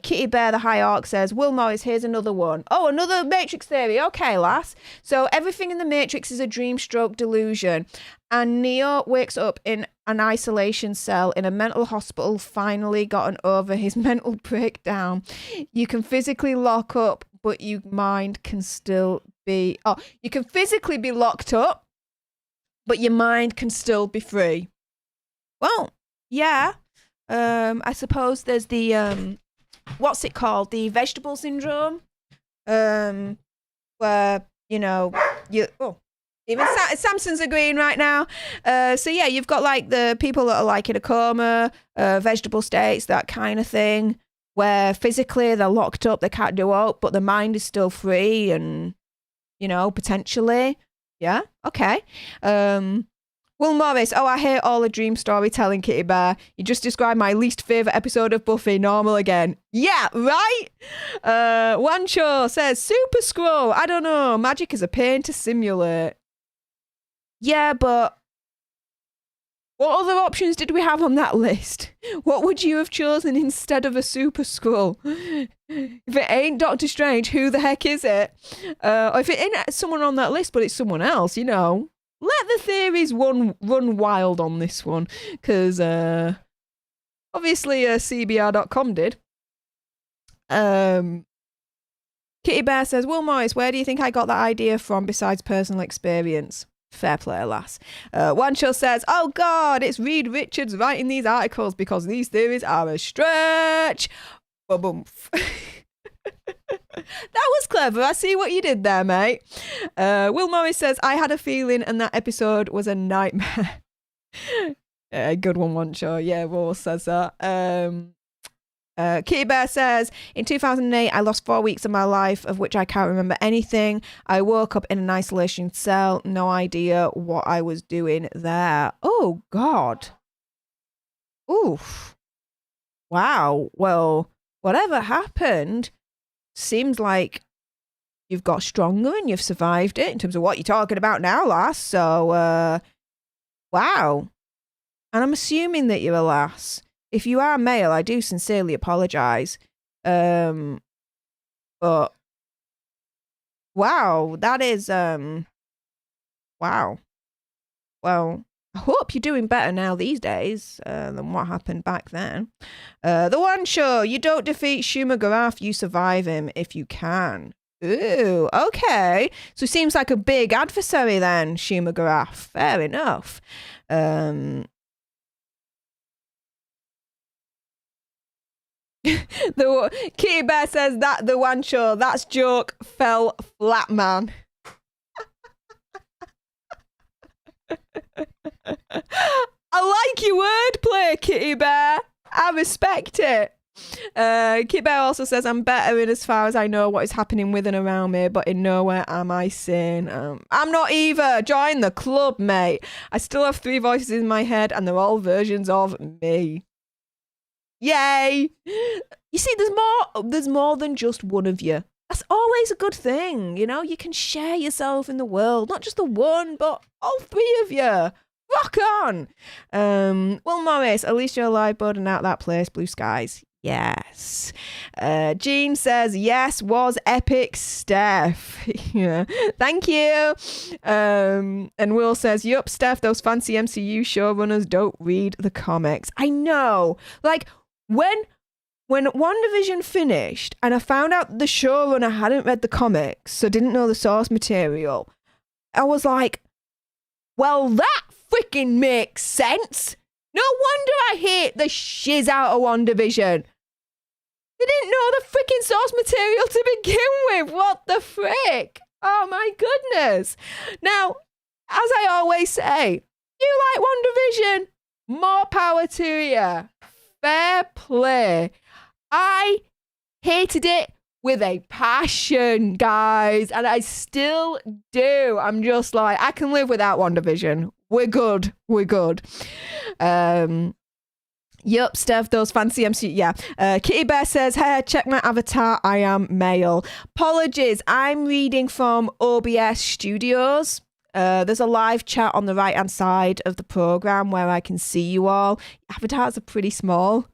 Kitty Bear, the High Orc, says, Will Morris, here's another one. Oh, another Matrix theory. Okay, lass. So everything in the Matrix is a dream stroke delusion. And Neo wakes up in an isolation cell in a mental hospital, finally gotten over his mental breakdown. You can physically lock up, but your mind can still be... Oh, you can physically be locked up, but your mind can still be free. Well, yeah. I suppose there's the what's it called? The vegetable syndrome. Where, you know, even Samson's agreeing right now. So yeah, you've got like the people that are like in a coma, vegetable states, that kind of thing, where physically they're locked up, they can't do out, but the mind is still free and, you know, potentially. Yeah, okay. Will Morris, oh, I hate all the dream storytelling, Kitty Bear. You just described my least favourite episode of Buffy, normal again. Yeah, right? Wancho says, Super Scroll. I don't know, magic is a pain to simulate. Yeah, but what other options did we have on that list? What would you have chosen instead of a Super Scroll? If it ain't Doctor Strange, who the heck is it? Or if it ain't someone on that list, but it's someone else, you know. Let the theories run wild on this one, because obviously CBR.com did. Kitty Bear says, Will Morris, where do you think I got that idea from besides personal experience? Fair play, lass. Wancho says, oh God, it's Reed Richards writing these articles because these theories are a stretch. Ba-boom. That was clever. I see what you did there, mate. Will Morris says, I had a feeling and that episode was a nightmare. Good one, Wancho. Yeah, Will says that. Kitty Bear says, in 2008, I lost 4 weeks of my life, of which I can't remember anything. I woke up in an isolation cell. No idea what I was doing there. Oh, God. Oof. Wow. Well, whatever happened, seems like you've got stronger and you've survived it in terms of what you're talking about now, lass. So, wow. And I'm assuming that you're a lass. If you are male, I do sincerely apologise. But wow, that is wow. Well, I hope you're doing better now these days than what happened back then. The One Show, you don't defeat Shumagaraf, you survive him if you can. Ooh, okay. So he seems like a big adversary then, Shumagaraf. Fair enough. The Kitty Bear says that the One Show, that's joke fell flat, man. I like your wordplay, Kitty Bear. I respect it. Kitty Bear also says, I'm better in as far as I know what is happening with and around me, but in nowhere am I sane. I'm not either. Join the club, mate. I still have 3 voices in my head and they're all versions of me. Yay! You see, there's more than just one of you. That's always a good thing, you know? You can share yourself in the world. Not just the one, but all 3 of you. Rock on! Will Morris, at least you're alive, bud, and out that place, blue skies. Yes. Jean says, yes, was epic, Steph. Yeah. Thank you. And Will says, yup, Steph, those fancy MCU showrunners don't read the comics. I know. Like, when WandaVision finished and I found out the showrunner hadn't read the comics, so didn't know the source material, I was like, well, that freaking makes sense. No wonder I hate the shiz out of WandaVision. They didn't know the freaking source material to begin with. What the frick? Oh my goodness. Now, as I always say, you like WandaVision, more power to you. Fair play. I hated it with a passion, guys, and I still do. I'm just like, I can live without WandaVision. We're good. Yup, Steph, those fancy MC. Yeah. Kitty Bear says, hey, check my avatar. I am male. Apologies. I'm reading from OBS Studios. There's a live chat on the right-hand side of the program where I can see you all. Avatars are pretty small.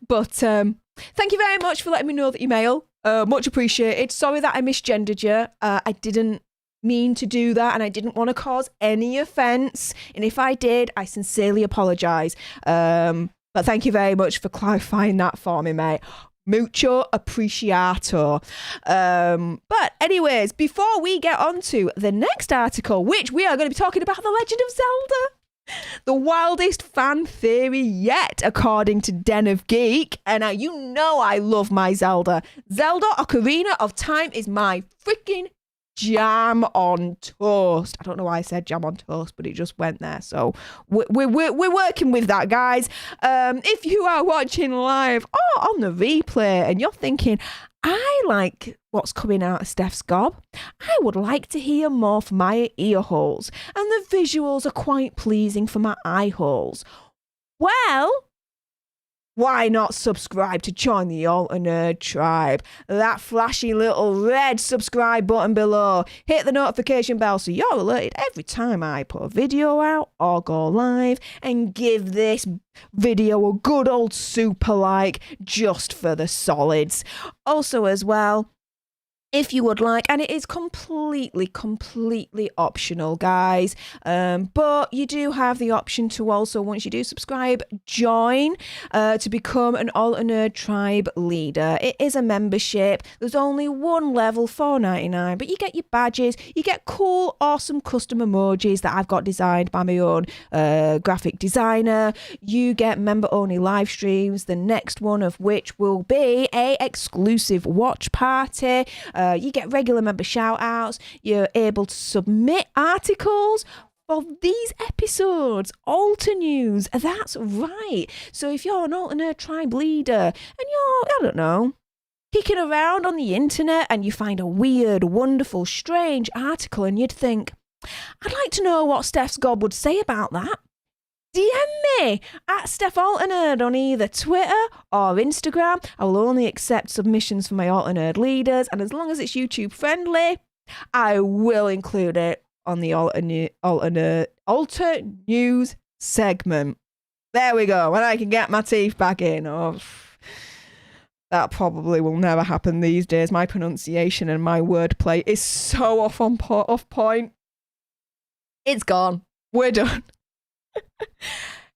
But thank you very much for letting me know that you're male. Much appreciated. Sorry that I misgendered you. I didn't mean to do that and I didn't want to cause any offence. And if I did, I sincerely apologise. But thank you very much for clarifying that for me, mate. Mucho appreciato. But anyways, before we get on to the next article, which we are going to be talking about The Legend of Zelda, the wildest fan theory yet, according to Den of Geek. And you know I love my Zelda. Zelda Ocarina of Time is my freaking jam on toast. I don't know why I said jam on toast, but it just went there. So we're working with that, guys. If you are watching live or on the replay and you're thinking, I like what's coming out of Steph's gob, I would like to hear more for my ear holes, and the visuals are quite pleasing for my eye holes. Well, why not subscribe to join the Alter Nerd tribe? That flashy little red subscribe button below. Hit the notification bell so you're alerted every time I put a video out or go live, and give this video a good old super like just for the solids. Also as well, if you would like, and it is completely optional, guys, but you do have the option to also, once you do subscribe, join to become an Alter Nerd tribe leader. It is a membership. There's only one level, $4.99, but you get your badges, you get cool awesome custom emojis that I've got designed by my own graphic designer. You get member only live streams, the next one of which will be a exclusive watch party. You get regular member shout outs. You're able to submit articles for these episodes, Alter News. That's right. So if you're an Alter Nerd tribe leader and you're, I don't know, kicking around on the internet and you find a weird, wonderful, strange article and you'd think, I'd like to know what Stef's God would say about that, DM me at Stef Alter Nerd on either Twitter or Instagram. I will only accept submissions from my Alter Nerd leaders, and as long as it's YouTube friendly, I will include it on the Alter News segment. There we go. When I can get my teeth back in. Oh, that probably will never happen these days. My pronunciation and my wordplay is so off point. It's gone. We're done.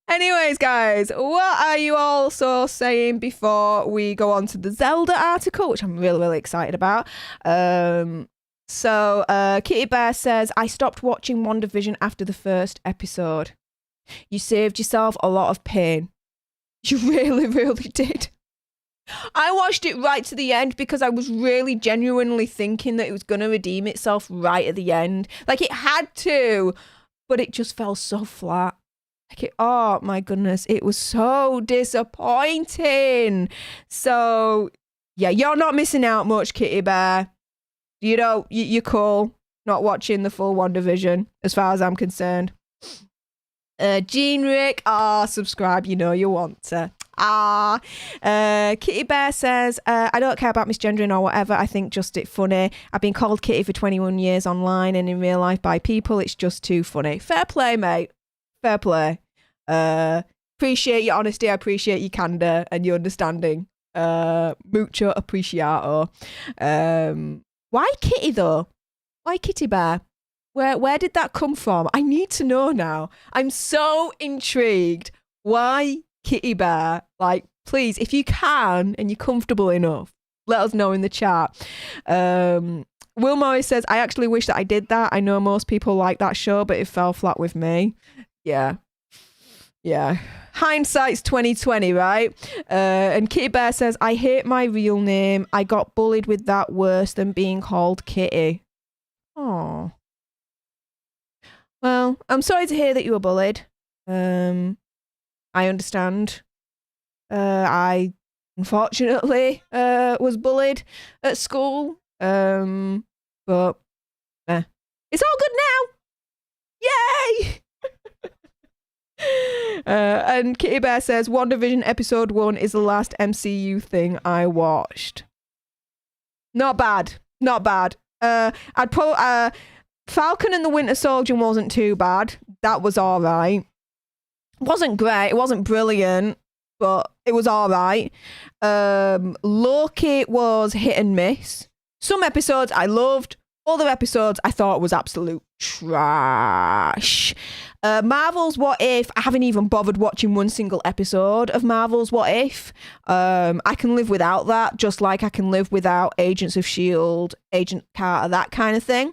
Anyways, guys, what are you also saying before we go on to the Zelda article, which I'm really excited about? So Kitty Bear says, I stopped watching WandaVision after the first episode. You saved yourself a lot of pain. You really did. I watched it right to the end because I was really genuinely thinking that it was going to redeem itself right at the end. Like, it had to, but it just fell so flat. Oh my goodness, it was so disappointing. So yeah, you're not missing out much, Kitty Bear. You know, you're cool not watching the full WandaVision as far as I'm concerned. Gene Rick, subscribe, you know you want to. Kitty Bear says, I don't care about misgendering or whatever. I think just it's funny. I've been called Kitty for 21 years online and in real life by people. It's just too funny. Fair play, mate. Fair play. Appreciate your honesty. I appreciate your candor and your understanding. Mucho appreciato. Why Kitty though? Why Kitty Bear? Where did that come from? I need to know now. I'm so intrigued. Why Kitty Bear? Like, please, if you can and you're comfortable enough, let us know in the chat. Will Morris says, I actually wish that I did that. I know most people like that show, but it fell flat with me. Yeah. Hindsight's 2020, right? And Kitty Bear says, I hate my real name. I got bullied with that worse than being called Kitty. Oh. Well, I'm sorry to hear that you were bullied. I understand. I unfortunately was bullied at school. But it's all good now. Yay! And Kitty Bear says, WandaVision episode 1 is the last MCU thing I watched. Not bad. I'd put Falcon and the Winter Soldier wasn't too bad. That was all right. It wasn't great. It wasn't brilliant, but it was all right. Loki was hit and miss. Some episodes I loved. Other episodes I thought was absolute trash. Marvel's What If, I haven't even bothered watching one single episode of Marvel's What If. I can live without that, just like I can live without Agents of S.H.I.E.L.D., Agent Carter, that kind of thing.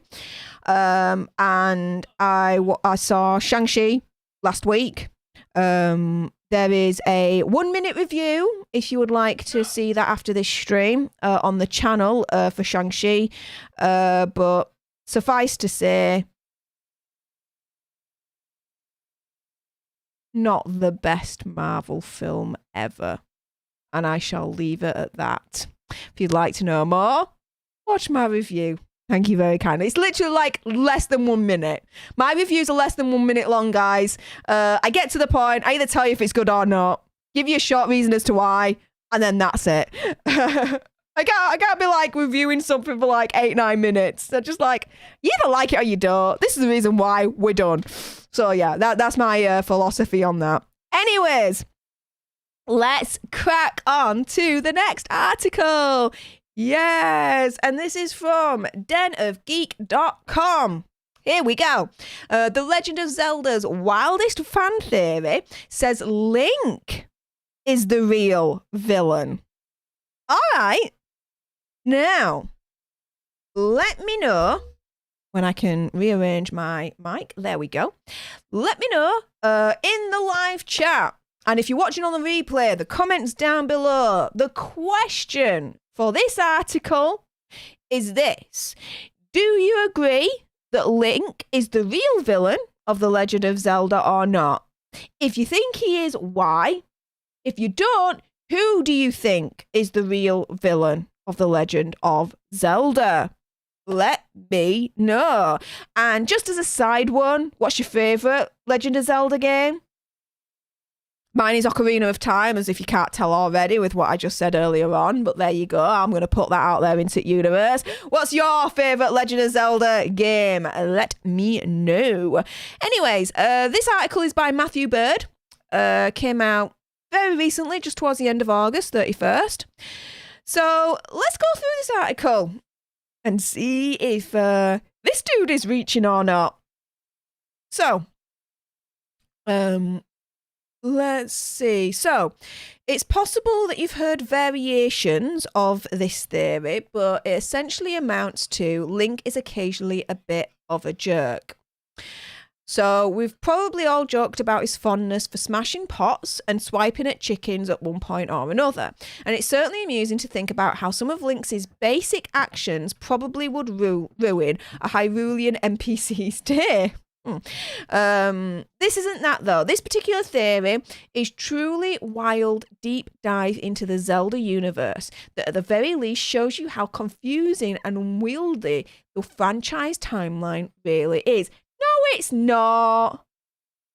And I saw Shang-Chi last week. There is a 1-minute review if you would like to see that after this stream on the channel for Shang-Chi. But suffice to say, not the best Marvel film ever. And I shall leave it at that. If you'd like to know more, watch my review. Thank you very kindly. It's literally like less than 1 minute. My reviews are less than 1 minute long, guys. I get to the point. I either tell you if it's good or not, give you a short reason as to why, and then that's it. I can't be like reviewing something for like 8-9 minutes. They're just like, you either like it or you don't. This is the reason why we're done. So yeah, that's my philosophy on that. Anyways, let's crack on to the next article. Yes, and this is from denofgeek.com. Here we go. The Legend of Zelda's wildest fan theory says Link is the real villain. All right. Now, let me know when I can rearrange my mic. There we go. Let me know in the live chat. And if you're watching on the replay, the comments down below. The question for this article is this. Do you agree that Link is the real villain of The Legend of Zelda or not? If you think he is, why? If you don't, who do you think is the real villain of The Legend of Zelda? Let me know. And just as a side one, what's your favourite Legend of Zelda game? Mine is Ocarina of Time, as if you can't tell already with what I just said earlier on. But there you go. I'm going to put that out there into the universe. What's your favourite Legend of Zelda game? Let me know. Anyways, this article is by Matthew Bird. Came out very recently, just towards the end of August 31st. So let's go through this article and see if this dude is reaching or not. So, let's see. So, it's possible that you've heard variations of this theory, but it essentially amounts to Link is occasionally a bit of a jerk. So, we've probably all joked about his fondness for smashing pots and swiping at chickens at one point or another. And it's certainly amusing to think about how some of Link's basic actions probably would ruin a Hyrulean NPC's day. This isn't that though. This particular theory is truly wild, deep dive into the Zelda universe that at the very least shows you how confusing and unwieldy the franchise timeline really is. No, it's not.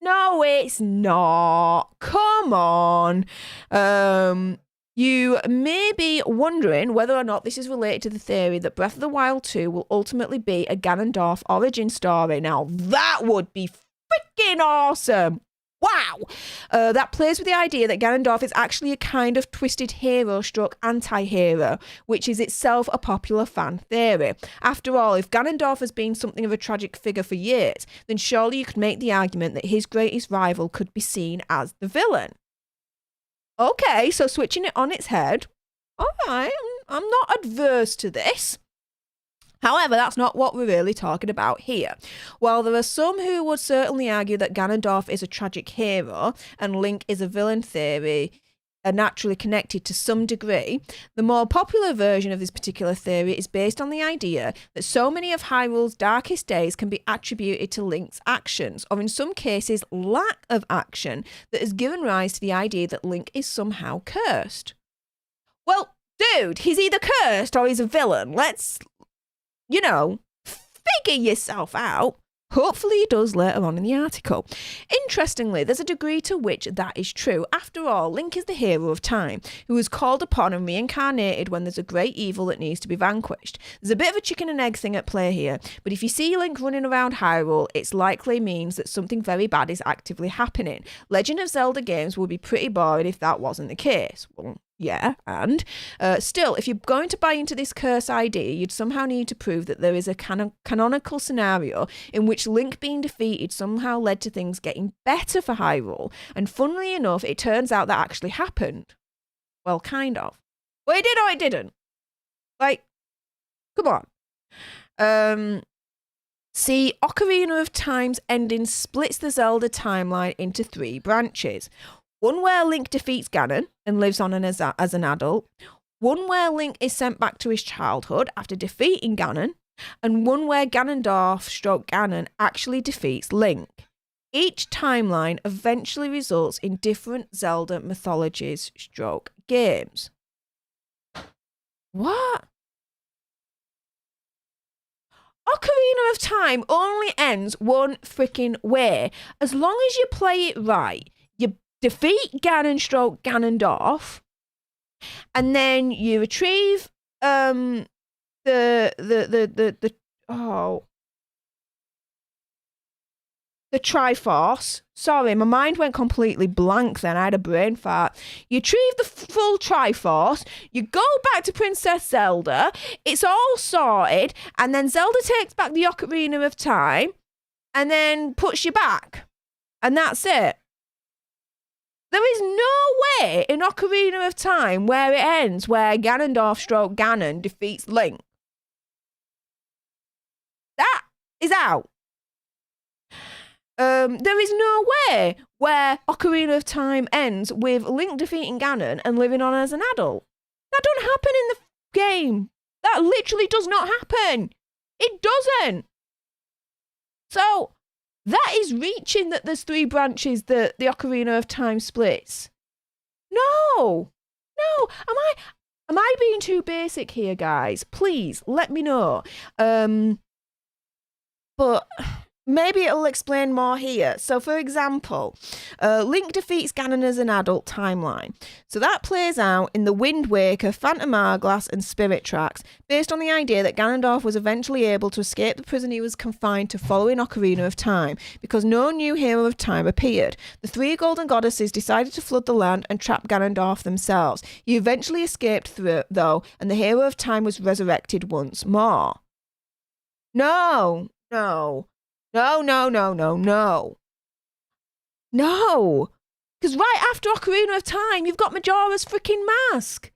No, it's not. Come on. You may be wondering whether or not this is related to the theory that Breath of the Wild 2 will ultimately be a Ganondorf origin story. Now, that would be freaking awesome. Wow. That plays with the idea that Ganondorf is actually a kind of twisted hero stroke anti-hero, which is itself a popular fan theory. After all, if Ganondorf has been something of a tragic figure for years, then surely you could make the argument that his greatest rival could be seen as the villain. Okay, so switching it on its head. All right, I'm not adverse to this. However, that's not what we're really talking about here. While there are some who would certainly argue that Ganondorf is a tragic hero and Link is a villain theory, are naturally connected to some degree, the more popular version of this particular theory is based on the idea that so many of Hyrule's darkest days can be attributed to Link's actions, or in some cases lack of action, that has given rise to the idea that Link is somehow cursed. Well, dude, he's either cursed or he's a villain. Let's, figure yourself out. Hopefully he does later on in the article. Interestingly, there's a degree to which that is true. After all, Link is the hero of time, who is called upon and reincarnated when there's a great evil that needs to be vanquished. There's a bit of a chicken and egg thing at play here, but if you see Link running around Hyrule, it likely means that something very bad is actively happening. Legend of Zelda games would be pretty boring if that wasn't the case. Well, yeah, and still, if you're going to buy into this curse idea, you'd somehow need to prove that there is a canonical scenario in which Link being defeated somehow led to things getting better for Hyrule. And funnily enough, it turns out that actually happened. Well, kind of. Well, it did or it didn't. Like, come on. See, Ocarina of Time's ending splits the Zelda timeline into 3 branches. One where Link defeats Ganon and lives on as an adult. One where Link is sent back to his childhood after defeating Ganon. And one where Ganondorf/Ganon actually defeats Link. Each timeline eventually results in different Zelda mythologies/games. What? Ocarina of Time only ends one freaking way. As long as you play it right, you defeat Ganon/Ganondorf, and then you retrieve the the Triforce. Sorry, my mind went completely blank then. I had a brain fart. You achieve the full Triforce. You go back to Princess Zelda. It's all sorted. And then Zelda takes back the Ocarina of Time and then puts you back. And that's it. There is no way in Ocarina of Time where it ends, where Ganondorf stroke Ganon defeats Link. That is out. There is no way where Ocarina of Time ends with Link defeating Ganon and living on as an adult. That don't happen in the game. That literally does not happen. It doesn't. So that is reaching that there's 3 branches that the Ocarina of Time splits. No. Am I being too basic here, guys? Please let me know. But maybe it'll explain more here. So, for example, Link defeats Ganon as an adult timeline. So that plays out in the Wind Waker, Phantom Hourglass and Spirit Tracks, based on the idea that Ganondorf was eventually able to escape the prison he was confined to following Ocarina of Time, because no new hero of time appeared. The 3 golden goddesses decided to flood the land and trap Ganondorf themselves. He eventually escaped through, though, and the hero of time was resurrected once more. No. No, because right after Ocarina of Time, you've got Majora's freaking mask.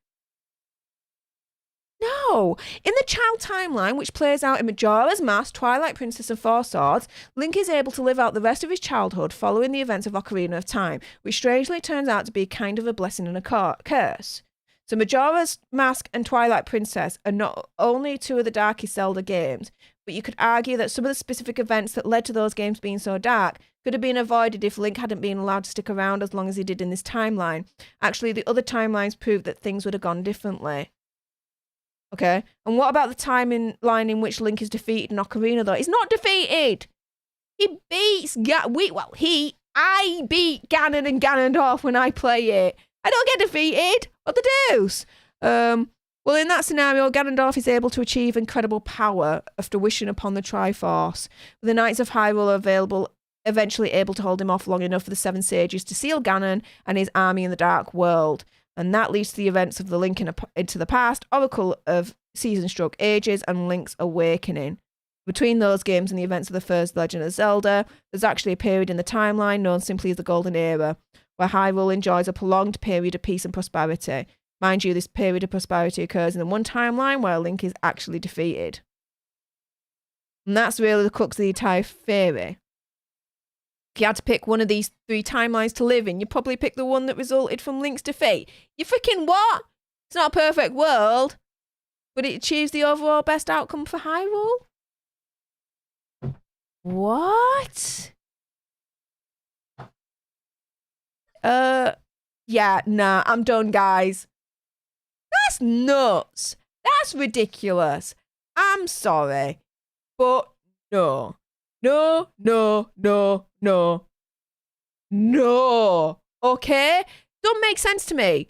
No. In the child timeline, which plays out in Majora's Mask, Twilight Princess and 4 Swords, Link is able to live out the rest of his childhood following the events of Ocarina of Time, which strangely turns out to be kind of a blessing and a curse. So Majora's Mask and Twilight Princess are not only 2 of the darkest Zelda games, but you could argue that some of the specific events that led to those games being so dark could have been avoided if Link hadn't been allowed to stick around as long as he did in this timeline. Actually, the other timelines prove that things would have gone differently. Okay? And what about the timeline in which Link is defeated in Ocarina, though? He's not defeated! He beats I beat Ganon and Ganondorf when I play it. I don't get defeated. What the deuce? Well, in that scenario, Ganondorf is able to achieve incredible power after wishing upon the Triforce. The Knights of Hyrule eventually able to hold him off long enough for the 7 sages to seal Ganon and his army in the Dark World. And that leads to the events of the Link into the Past, Oracle of Seasons Stroke Ages, and Link's Awakening. Between those games and the events of the first Legend of Zelda, there's actually a period in the timeline known simply as the Golden Era, where Hyrule enjoys a prolonged period of peace and prosperity. Mind you, this period of prosperity occurs in the one timeline where Link is actually defeated. And that's really the crux of the entire theory. If you had to pick one of these 3 timelines to live in, you'd probably pick the one that resulted from Link's defeat. You freaking what? It's not a perfect world, but it achieves the overall best outcome for Hyrule? What? Yeah, nah, I'm done, guys. That's nuts. That's ridiculous. I'm sorry. But no. No. Okay? Don't make sense to me.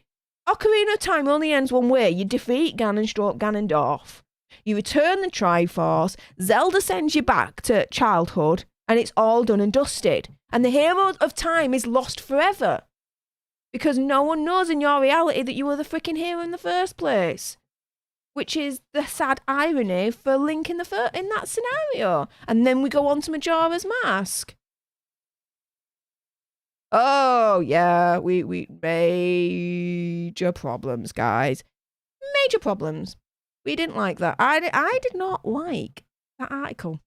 Ocarina of Time only ends one way. You defeat Ganondorf. You return the Triforce. Zelda sends you back to childhood. And it's all done and dusted. And the hero of time is lost forever. Because no one knows in your reality that you were the freaking hero in the first place. Which is the sad irony for Link in that scenario. And then we go on to Majora's Mask. Oh, yeah, we major problems, guys. Major problems. We didn't like that. I did not like that article.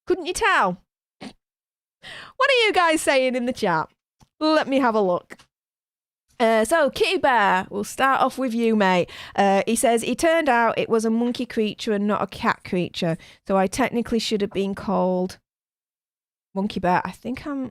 Couldn't you tell? What are you guys saying in the chat? Let me have a look. So, Kitty Bear, we'll start off with you, mate. He says, it turned out it was a monkey creature and not a cat creature. So I technically should have been called Monkey Bear. I think I'm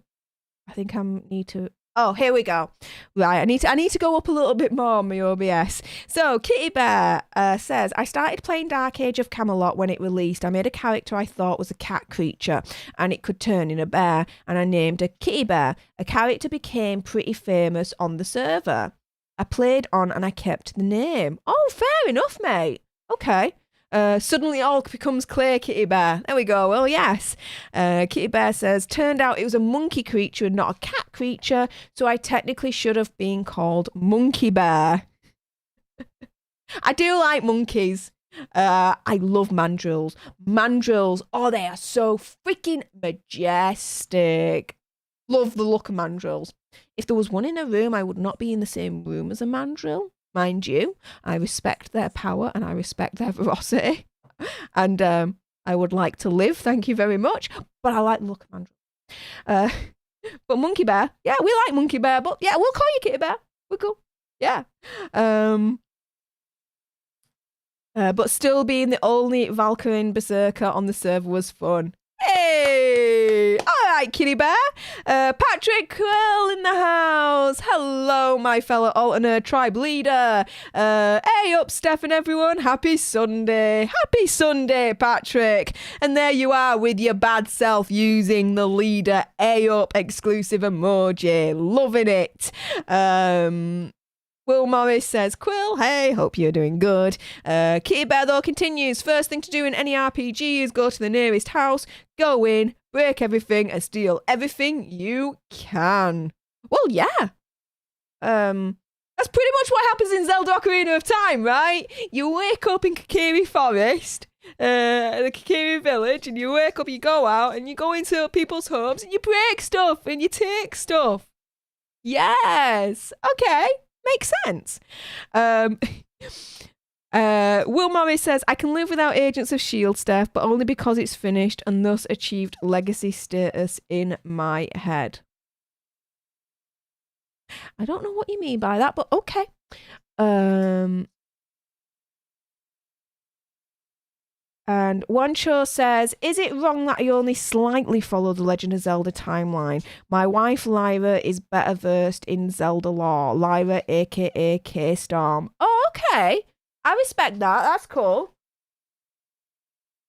need to... Oh, here we go. Right, I need to go up a little bit more on my OBS. So, Kitty Bear says, I started playing Dark Age of Camelot when it released. I made a character I thought was a cat creature, and it could turn in a bear, and I named her Kitty Bear. A character became pretty famous on the server. I played on and I kept the name. Oh, fair enough, mate. Okay. Suddenly it all becomes clear, Kitty Bear. There we go. Well, yes. Kitty Bear says, turned out it was a monkey creature and not a cat creature, so I technically should have been called Monkey Bear. I do like monkeys. I love mandrills. Mandrills, oh, they are so freaking majestic. Love the look of mandrills. If there was one in a room, I would not be in the same room as a mandrill. Mind you, I respect their power and I respect their ferocity. And I would like to live, thank you very much. But I like the look of mandrill. But Monkey Bear, yeah, we like Monkey Bear, but yeah, we'll call you Kitty Bear. We're cool. Yeah. But still being the only Valkyrie Berserker on the server was fun. Hey! All right, Kitty Bear. Patrick Quill in the house. Hello, my fellow Alter Nerd tribe leader. Hey up, Steph and everyone. Happy Sunday. Happy Sunday, Patrick. And there you are with your bad self using the leader A up exclusive emoji. Loving it. Will Morris says, Quill, hey, hope you're doing good. Kitty Bear, though, continues. First thing to do in any RPG is go to the nearest house, go in, break everything, and steal everything you can. Well, yeah. That's pretty much what happens in Zelda Ocarina of Time, right? You wake up in Kakiri Forest, the Kakiri village, and you wake up, you go out, and you go into people's homes, and you break stuff, and you take stuff. Yes. Okay. Makes sense. Will Morris says, I can live without Agents of S.H.I.E.L.D. Steph, but only because it's finished and thus achieved legacy status in my head. I don't know what you mean by that, but okay. And Wancho says, is it wrong that I only slightly follow the Legend of Zelda timeline? My wife Lyra is better versed in Zelda lore. Lyra, aka K-Storm. Oh, okay. I respect that. That's cool.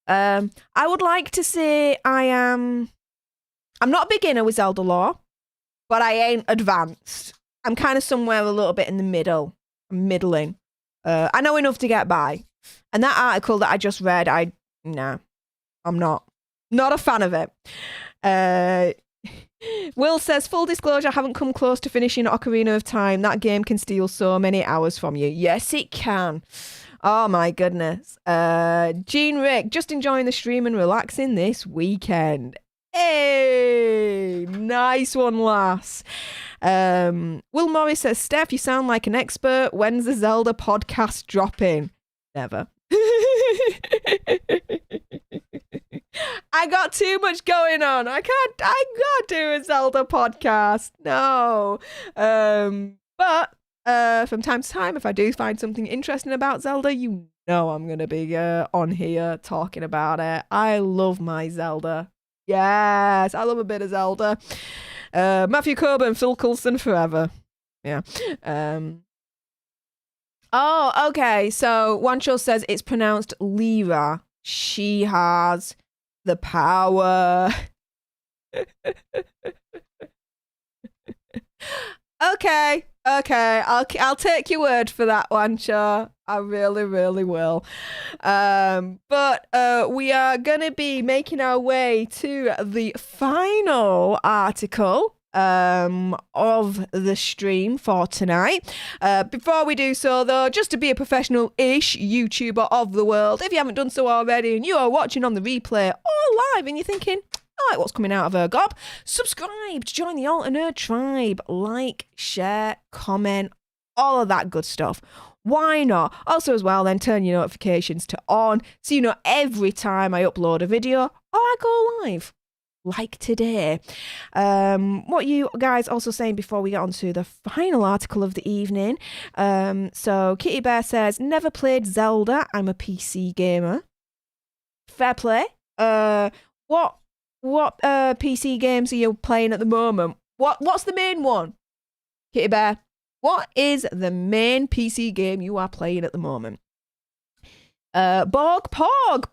I would like to say I'm not a beginner with Zelda lore, but I ain't advanced. I'm kind of somewhere a little bit in the middle. I'm middling. I know enough to get by. And that article that I just read, I'm not a fan of it. Will says, full disclosure, I haven't come close to finishing Ocarina of Time. That game can steal so many hours from you. Yes, it can. Oh my goodness. Jean Rick, just enjoying the stream and relaxing this weekend. Hey, nice one, lass. Will Morris says, Steph, you sound like an expert. When's the Zelda podcast dropping? Never. I got too much going on. I can't do a Zelda podcast. No. But from time to time, if I do find something interesting about Zelda, you know I'm going to be on here talking about it. I love my Zelda. Yes, I love a bit of Zelda. Matthew Coburn, Phil Coulson forever. Yeah. Oh, okay. So Wancho says it's pronounced Lyra. She has the power. Okay. I'll take your word for that, Wancho. I really, really will. But we are gonna be making our way to the final article of the stream for tonight. Before we do so, though, just to be a professional-ish YouTuber of the world, if you haven't done so already and you are watching on the replay or live and you're thinking, I like what's coming out of her gob, subscribe to join the Alter Nerd tribe. Like, share, comment, all of that good stuff. Why not? Also as well, then turn your notifications to on so you know every time I upload a video or I go live. Like today. What you guys also saying before we get on to the final article of the evening. So Kitty Bear says, never played Zelda. I'm a PC gamer. Fair play. What PC games are you playing at the moment? What's the main one? Kitty Bear, what is the main PC game you are playing at the moment? Bog Pog.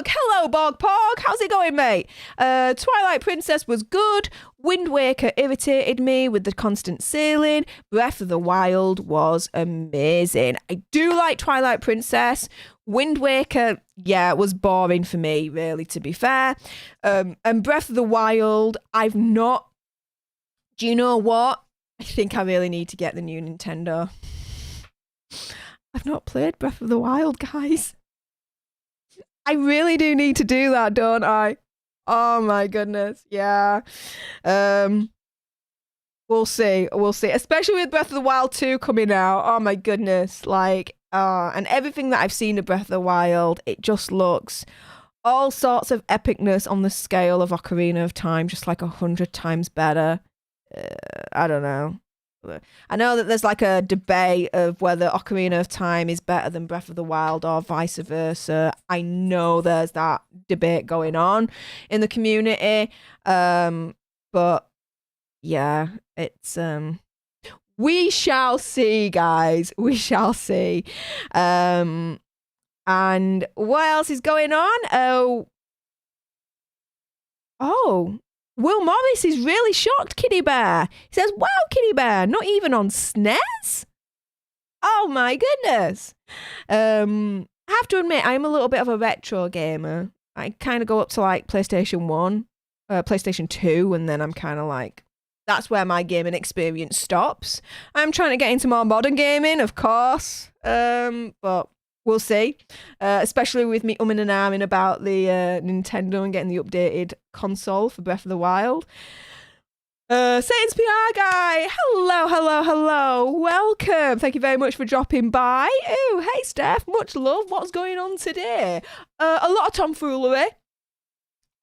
Hello, Bog Pog. How's it going, mate? Twilight Princess was good. Wind Waker irritated me with the constant sailing. Breath of the Wild was amazing. I do like Twilight Princess. Wind Waker, yeah, was boring for me, really, to be fair. And Breath of the Wild, I've not... Do you know what? I think I really need to get the new Nintendo. I've not played Breath of the Wild, guys. I really do need to do that, don't I? Oh my goodness, yeah. We'll see. Especially with Breath of the Wild 2 coming out. Oh my goodness, and everything that I've seen of Breath of the Wild, it just looks all sorts of epicness on the scale of Ocarina of Time, just like 100 times better. I don't know. I know that there's like a debate of whether Ocarina of Time is better than Breath of the Wild or vice versa. I know there's that debate going on in the community. But yeah, it's we shall see, guys. We shall see. And what else is going on? Oh, Will Morris is really shocked, Kitty Bear. He says, wow, Kitty Bear, not even on SNES? Oh my goodness. I have to admit, I'm a little bit of a retro gamer. I kind of go up to like PlayStation 1, PlayStation 2, and then I'm kind of like, that's where my gaming experience stops. I'm trying to get into more modern gaming, of course, but we'll see. Especially with me and ahhing about the Nintendo and getting the updated console for Breath of the Wild. Satan's PR guy, hello. Welcome. Thank you very much for dropping by. Oh, hey, Steph. Much love. What's going on today? A lot of tomfoolery.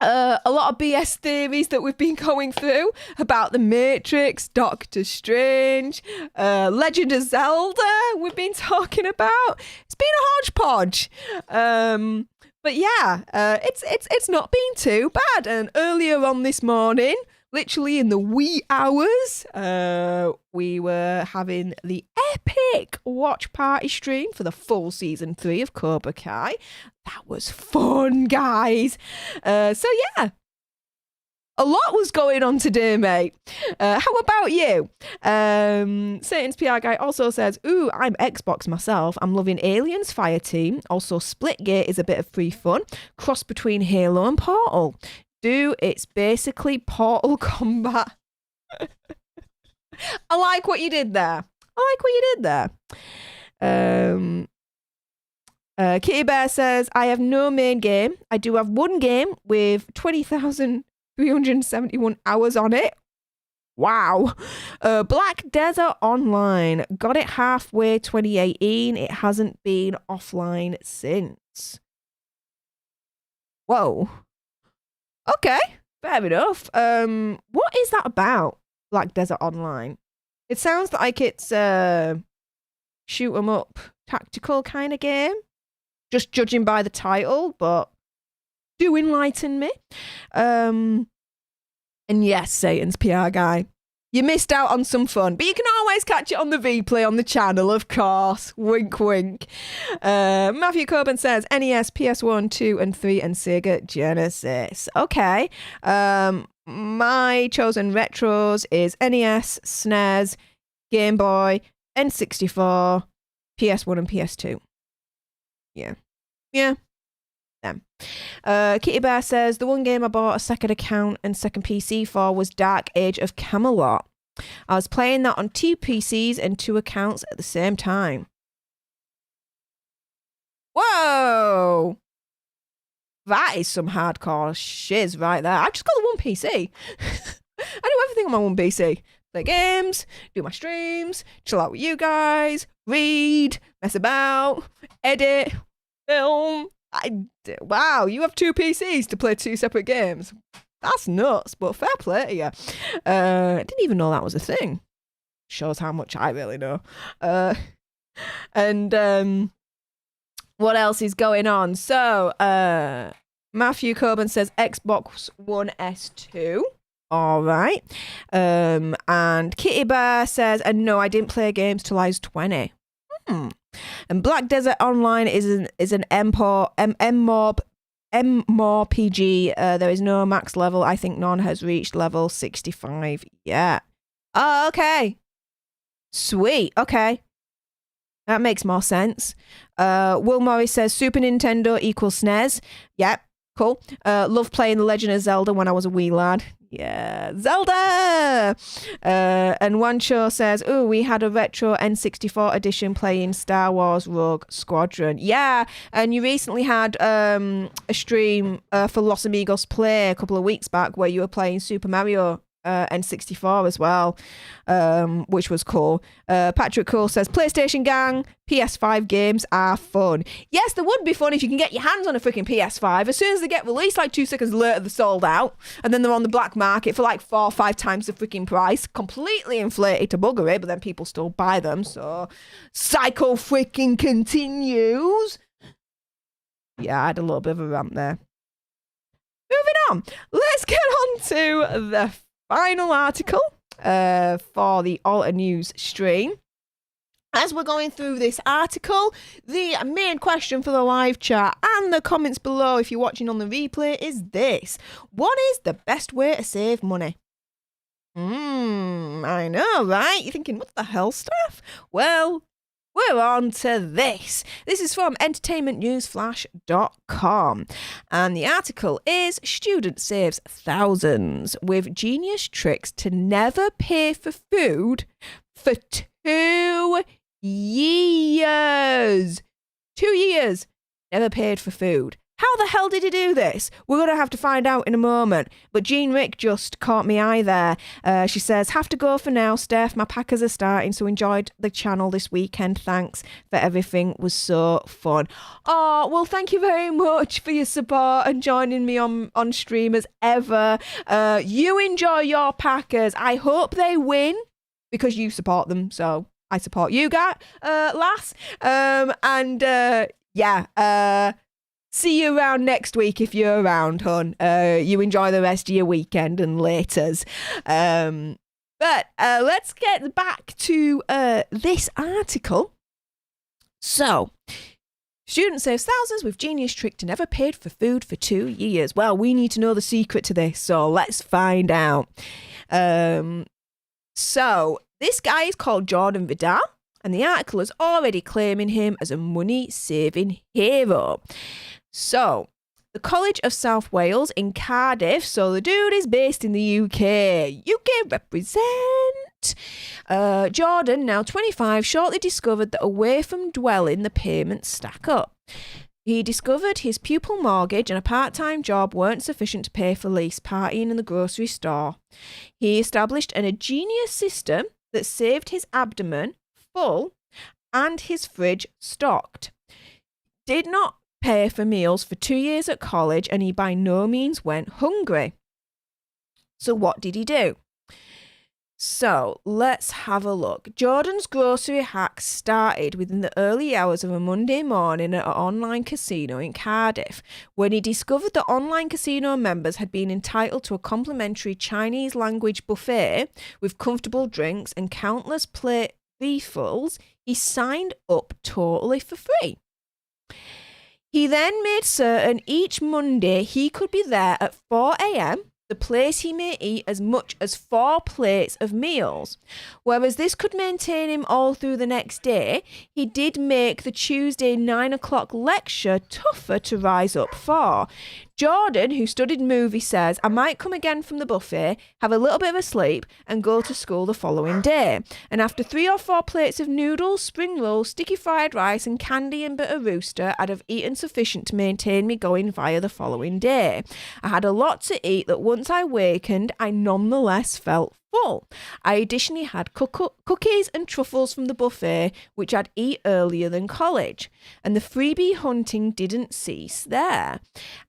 A lot of BS theories that we've been going through about the Matrix, Doctor Strange, Legend of Zelda we've been talking about. It's been a hodgepodge. But yeah, it's not been too bad. And earlier on this morning, literally in the wee hours, we were having the epic watch party stream for the full season 3 of Cobra Kai. That was fun, guys. So yeah, a lot was going on today, mate. How about you? Satan's PR guy also says, ooh, I'm Xbox myself. I'm loving Aliens Fireteam. Also, Splitgate is a bit of free fun. Cross between Halo and Portal. It's basically Portal combat. I like what you did there. Kitty Bear says, I have no main game. I do have one game with 20,371 hours on it. Wow. Black Desert Online. Got it halfway 2018. It hasn't been offline since. Whoa. Okay, fair enough. What is that about, Black Desert Online? It sounds like it's shoot 'em up tactical kind of game. Just judging by the title, but do enlighten me. And yes, Satan's PR guy, you missed out on some fun, but you can always catch it on the replay on the channel, of course. Wink, wink. Matthew Coburn says NES, PS1, 2, and 3, and Sega Genesis. Okay. My chosen retros is NES, SNES, Game Boy, N64, PS1, and PS2. Yeah. Them. Kitty Bear says, the one game I bought a second account and second PC for was Dark Age of Camelot. I was playing that on 2 PCs and 2 accounts at the same time. Whoa! That is some hardcore shiz right there. I just got the one PC. I do everything on my one PC. Play games, do my streams, chill out with you guys, read, mess about, edit, film. Wow, you have 2 PCs to play 2 separate games. That's nuts, but fair play to you. I didn't even know that was a thing. Shows how much I really know. And what else is going on? So, Matthew Coburn says Xbox One S2. All right. And Kitty Bear says, and no, I didn't play games till I was 20. And Black Desert Online is an MMORPG. There is no max level. I think none has reached level 65 yet. Oh, okay. Sweet. Okay. That makes more sense. Will Morris says Super Nintendo equals SNES. Yep, cool. Love playing The Legend of Zelda when I was a wee lad. Yeah, Zelda! And Wancho says, oh, we had a retro N64 edition playing Star Wars Rogue Squadron. Yeah, and you recently had a stream for Los Amigos Play a couple of weeks back where you were playing Super Mario N64 as well, which was cool. Patrick Cole says PlayStation gang, PS5 games are fun. Yes, they would be fun if you can get your hands on a freaking PS5. As soon as they get released, like 2 seconds later, they're sold out, and then they're on the black market for like 4 or 5 times the freaking price, completely inflated to buggery, but then people still buy them. So cycle freaking continues. Yeah, I had a little bit of a rant there. Moving on, let's get on to the final article for the Alter News stream. As we're going through this article, the main question for the live chat and the comments below if you're watching on the replay is this. What is the best way to save money? I know, right? You're thinking, what the hell, Steph? Well, we're on to this. This is from entertainmentnewsflash.com. And the article is Student Saves Thousands with Genius Tricks to Never Pay for Food for 2 years. 2 years. Never paid for food. How the hell did he do this? We're going to have to find out in a moment. But Jean Rick just caught my eye there. She says, have to go for now, Steph. My Packers are starting, so enjoyed the channel this weekend. Thanks for everything. Was so fun. Oh, well, thank you very much for your support and joining me on stream as ever. You enjoy your Packers. I hope they win because you support them. So I support you, guys, lass. See you around next week if you're around, hon. You enjoy the rest of your weekend and laters. But let's get back to this article. So, student saves thousands with genius trick to never paid for food for 2 years. Well, we need to know the secret to this, so let's find out. So, this guy is called Jordan Vidal, and the article is already claiming him as a money-saving hero. So, the College of South Wales in Cardiff. So, the dude is based in the UK. UK represent. Jordan, now 25, shortly discovered that away from dwelling, the payments stack up. He discovered his pupil mortgage and a part-time job weren't sufficient to pay for lease, partying in the grocery store. He established an ingenious system that saved his abdomen full and his fridge stocked. Did not pay for meals for 2 years at college, and he by no means went hungry. So what did he do? So let's have a look. Jordan's grocery hack started within the early hours of a Monday morning at an online casino in Cardiff, when he discovered that online casino members had been entitled to a complimentary Chinese language buffet with comfortable drinks and countless plate refills. He signed up totally for free. He then made certain each Monday he could be there at 4 a.m, the place he may eat as much as 4 plates of meals. Whereas this could maintain him all through the next day, he did make the Tuesday 9 o'clock lecture tougher to rise up for. Jordan, who studied movie, says, I might come again from the buffet, have a little bit of a sleep, and go to school the following day. And after 3 or 4 plates of noodles, spring rolls, sticky fried rice, and candy and bitter rooster, I'd have eaten sufficient to maintain me going via the following day. I had a lot to eat that once I wakened, I nonetheless felt full. I additionally had cookies and truffles from the buffet, which I'd eat earlier than college. And the freebie hunting didn't cease there.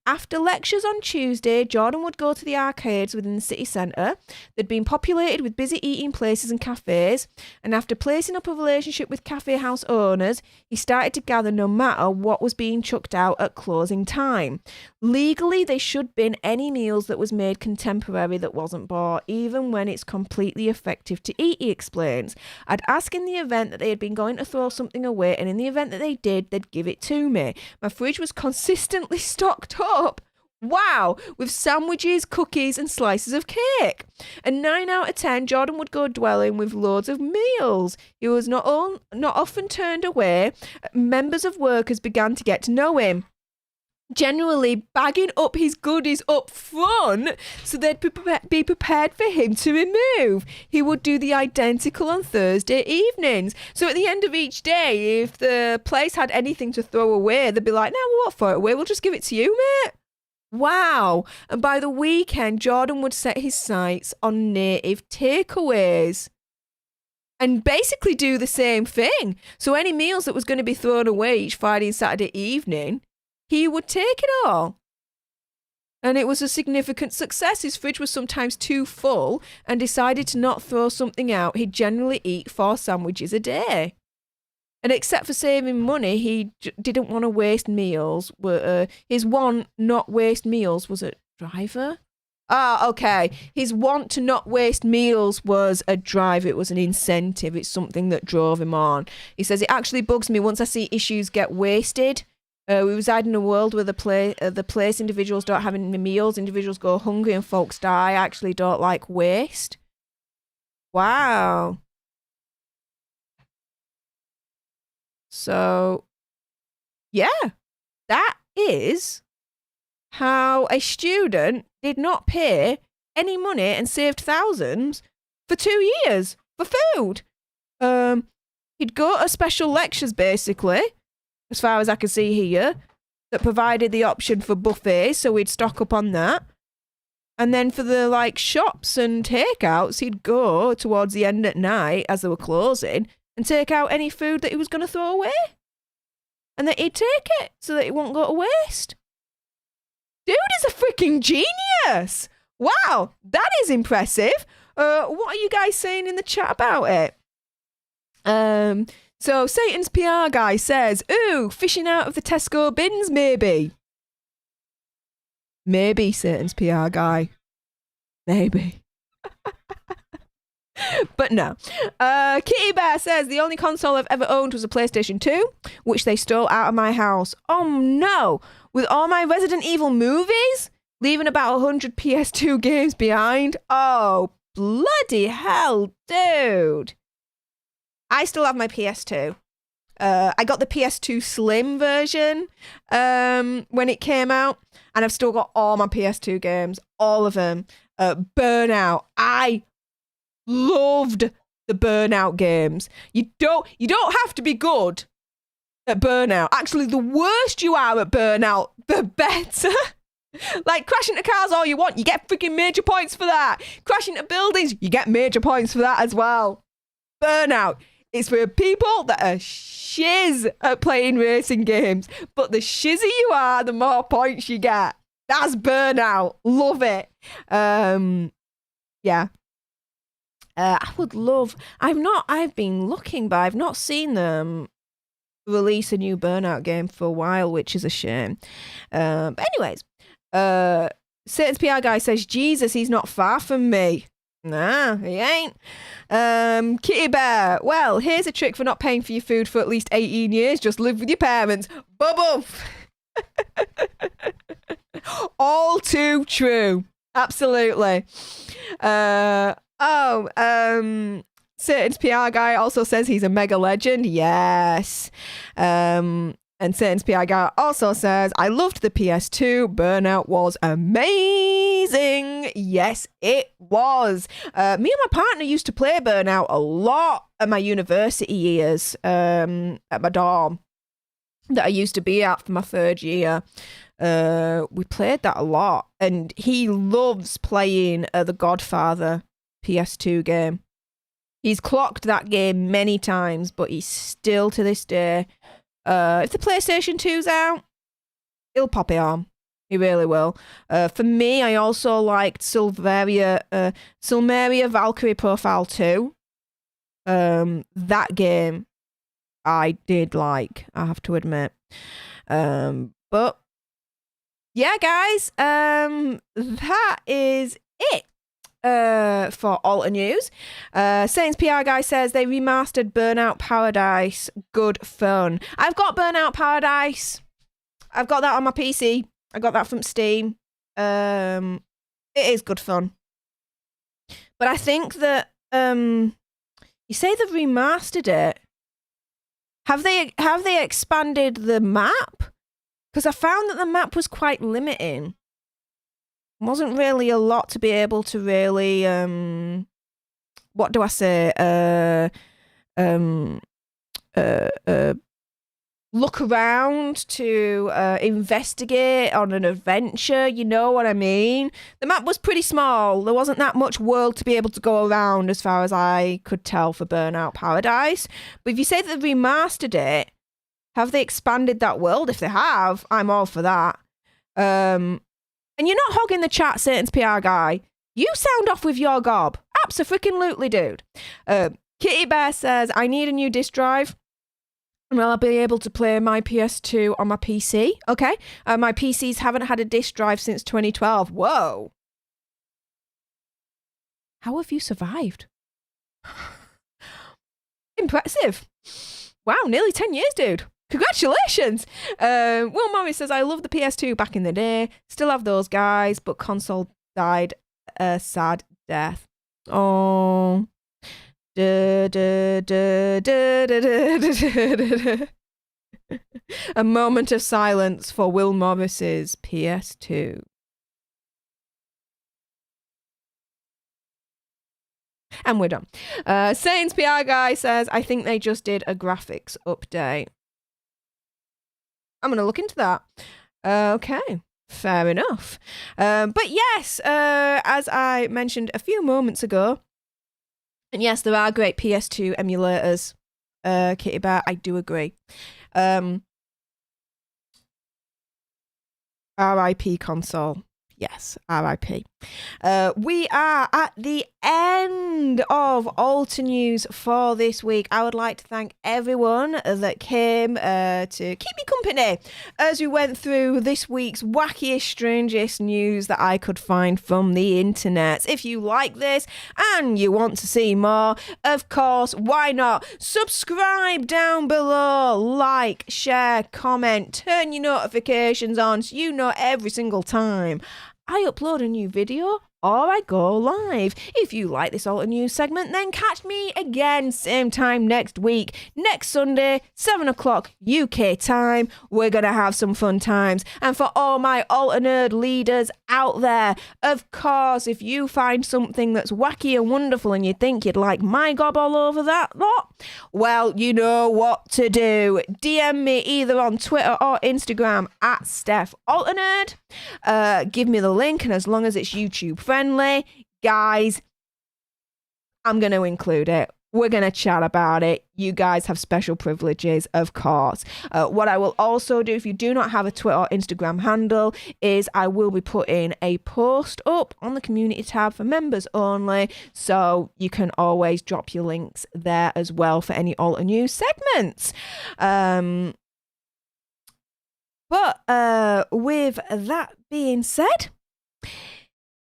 After lectures on Tuesday, Jordan would go to the arcades within the city centre. They'd been populated with busy eating places and cafes. And after placing up a relationship with cafe house owners, he started to gather no matter what was being chucked out at closing time. Legally, they should bin any meals that was made contemporary that wasn't bought, even when it's completely effective to eat, he explains. I'd ask in the event that they had been going to throw something away, and in the event that they did, they'd give it to me. My fridge was consistently stocked up Wow, with sandwiches, cookies, and slices of cake. And 9 out of 10, Jordan would go dwelling with loads of meals. He was not often turned away. Members of workers began to get to know him, generally bagging up his goodies up front so they'd be prepared for him to remove. He would do the identical on Thursday evenings. So at the end of each day, if the place had anything to throw away, they'd be like, no, we won't throw it away, we'll just give it to you, mate. Wow. And by the weekend, Jordan would set his sights on native takeaways and basically do the same thing. So any meals that was going to be thrown away each Friday and Saturday evening, he would take it all. And it was a significant success. His fridge was sometimes too full and decided to not throw something out. He'd generally eat 4 sandwiches a day. And except for saving money, he didn't want to waste meals. His want not waste meals was a driver. Okay. His want to not waste meals was a drive. It was an incentive. It's something that drove him on. He says, it actually bugs me once I see issues get wasted. We reside in a world where the place individuals don't have any meals, individuals go hungry and folks die. I actually don't like waste. Wow. So, yeah, that is how a student did not pay any money and saved thousands for 2 years for food. He'd go to special lectures, basically, as far as I can see here, that provided the option for buffets, so we'd stock up on that. And then for the shops and takeouts, he'd go towards the end at night as they were closing and take out any food that he was going to throw away. And then he'd take it so that it won't go to waste. Dude is a freaking genius. Wow, that is impressive. What are you guys saying in the chat about it? So Satan's PR guy says, ooh, fishing out of the Tesco bins, maybe. Maybe, Satan's PR guy. Maybe. But no. Kitty Bear says, the only console I've ever owned was a PlayStation 2, which they stole out of my house. Oh no. With all my Resident Evil movies, leaving about 100 PS2 games behind. Oh, bloody hell, dude. I still have my PS2. I got the PS2 Slim version when it came out, and I've still got all my PS2 games, all of them. Burnout. I loved the Burnout games. You don't have to be good at Burnout. Actually, the worse you are at Burnout, the better. Crash into cars all you want, you get freaking major points for that. Crash into buildings, you get major points for that as well. Burnout. It's for people that are shiz at playing racing games. But the shizzy you are, the more points you get. That's Burnout. Love it. Yeah. I would love... I've been looking, but I've not seen them release a new Burnout game for a while, which is a shame. But anyways, Satan's PR guy says, Jesus, he's not far from me. Nah, he ain't. Kitty Bear, well, here's a trick for not paying for your food for at least 18 years. Just live with your parents. Bubble. All too true. Absolutely. Satan's PR guy also says he's a mega legend. Yes. And Satan's PR guy also says, I loved the PS2. Burnout was amazing. Yes, it was. Me and my partner used to play Burnout a lot at my university years, at my dorm that I used to be at for my 3rd year. We played that a lot. And he loves playing The Godfather PS2 game. He's clocked that game many times, but he's still to this day... if the PlayStation 2's out, he'll pop it on. He really will. For me, I also liked Silmeria Valkyrie Profile 2. That game I did like, I have to admit. But yeah, guys, that is it. For Alter News. Satan's PR guy says they remastered Burnout Paradise. Good fun. I've got Burnout Paradise. I've got that on my PC. I got that from Steam. It is good fun. But I think that you say they've remastered it. Have they expanded the map? Because I found that the map was quite limiting. Wasn't really a lot to be able to really what do I say? Look around to investigate on an adventure, you know what I mean? The map was pretty small. There wasn't that much world to be able to go around as far as I could tell for Burnout Paradise. But if you say that they've remastered it, have they expanded that world? If they have, I'm all for that. And you're not hogging the chat, Satan's PR guy. You sound off with your gob. Abso-freaking-lutely, dude. Kitty Bear says, I need a new disk drive. And I'll be able to play my PS2 on my PC. Okay. My PCs haven't had a disk drive since 2012. Whoa. How have you survived? Impressive. Wow, nearly 10 years, dude. Congratulations. Will Morris says, I love the PS2 back in the day. Still have those guys, but console died a sad death. Oh. A moment of silence for Will Morris's PS2. And we're done. Satan's PR guy says, I think they just did a graphics update. I'm going to look into that. Okay. Fair enough. But yes, as I mentioned a few moments ago, and yes, there are great PS2 emulators, Kitty Bear, I do agree. RIP console. Yes, RIP. We are at the end of Alter News for this week. I would like to thank everyone that came to keep me company as we went through this week's wackiest, strangest news that I could find from the internet. If you like this and you want to see more, of course, why not? Subscribe down below, like, share, comment, turn your notifications on so you know every single time I upload a new video or I go live. If you like this Alter News segment, then catch me again same time next week. Next Sunday, 7 o'clock UK time. We're going to have some fun times. And for all my Alter Nerd leaders out there, of course, if you find something that's wacky and wonderful and you think you'd like my gob all over that lot, well, you know what to do. DM me either on Twitter or Instagram at Stef Alter Nerd. Give me the link, and as long as it's YouTube friendly, guys, I'm going to include it. We're going to chat about it. You guys have special privileges, of course. What I will also do, if you do not have a Twitter or Instagram handle, is I will be putting a post up on the community tab for members only. So you can always drop your links there as well for any Alter News segments. But with that being said,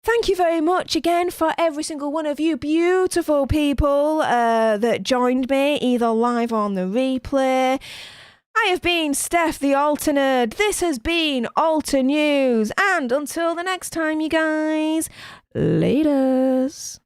thank you very much again for every single one of you beautiful people that joined me, either live or on the replay. I have been Stef the Alter Nerd. This has been Alter News. And until the next time, you guys, laters.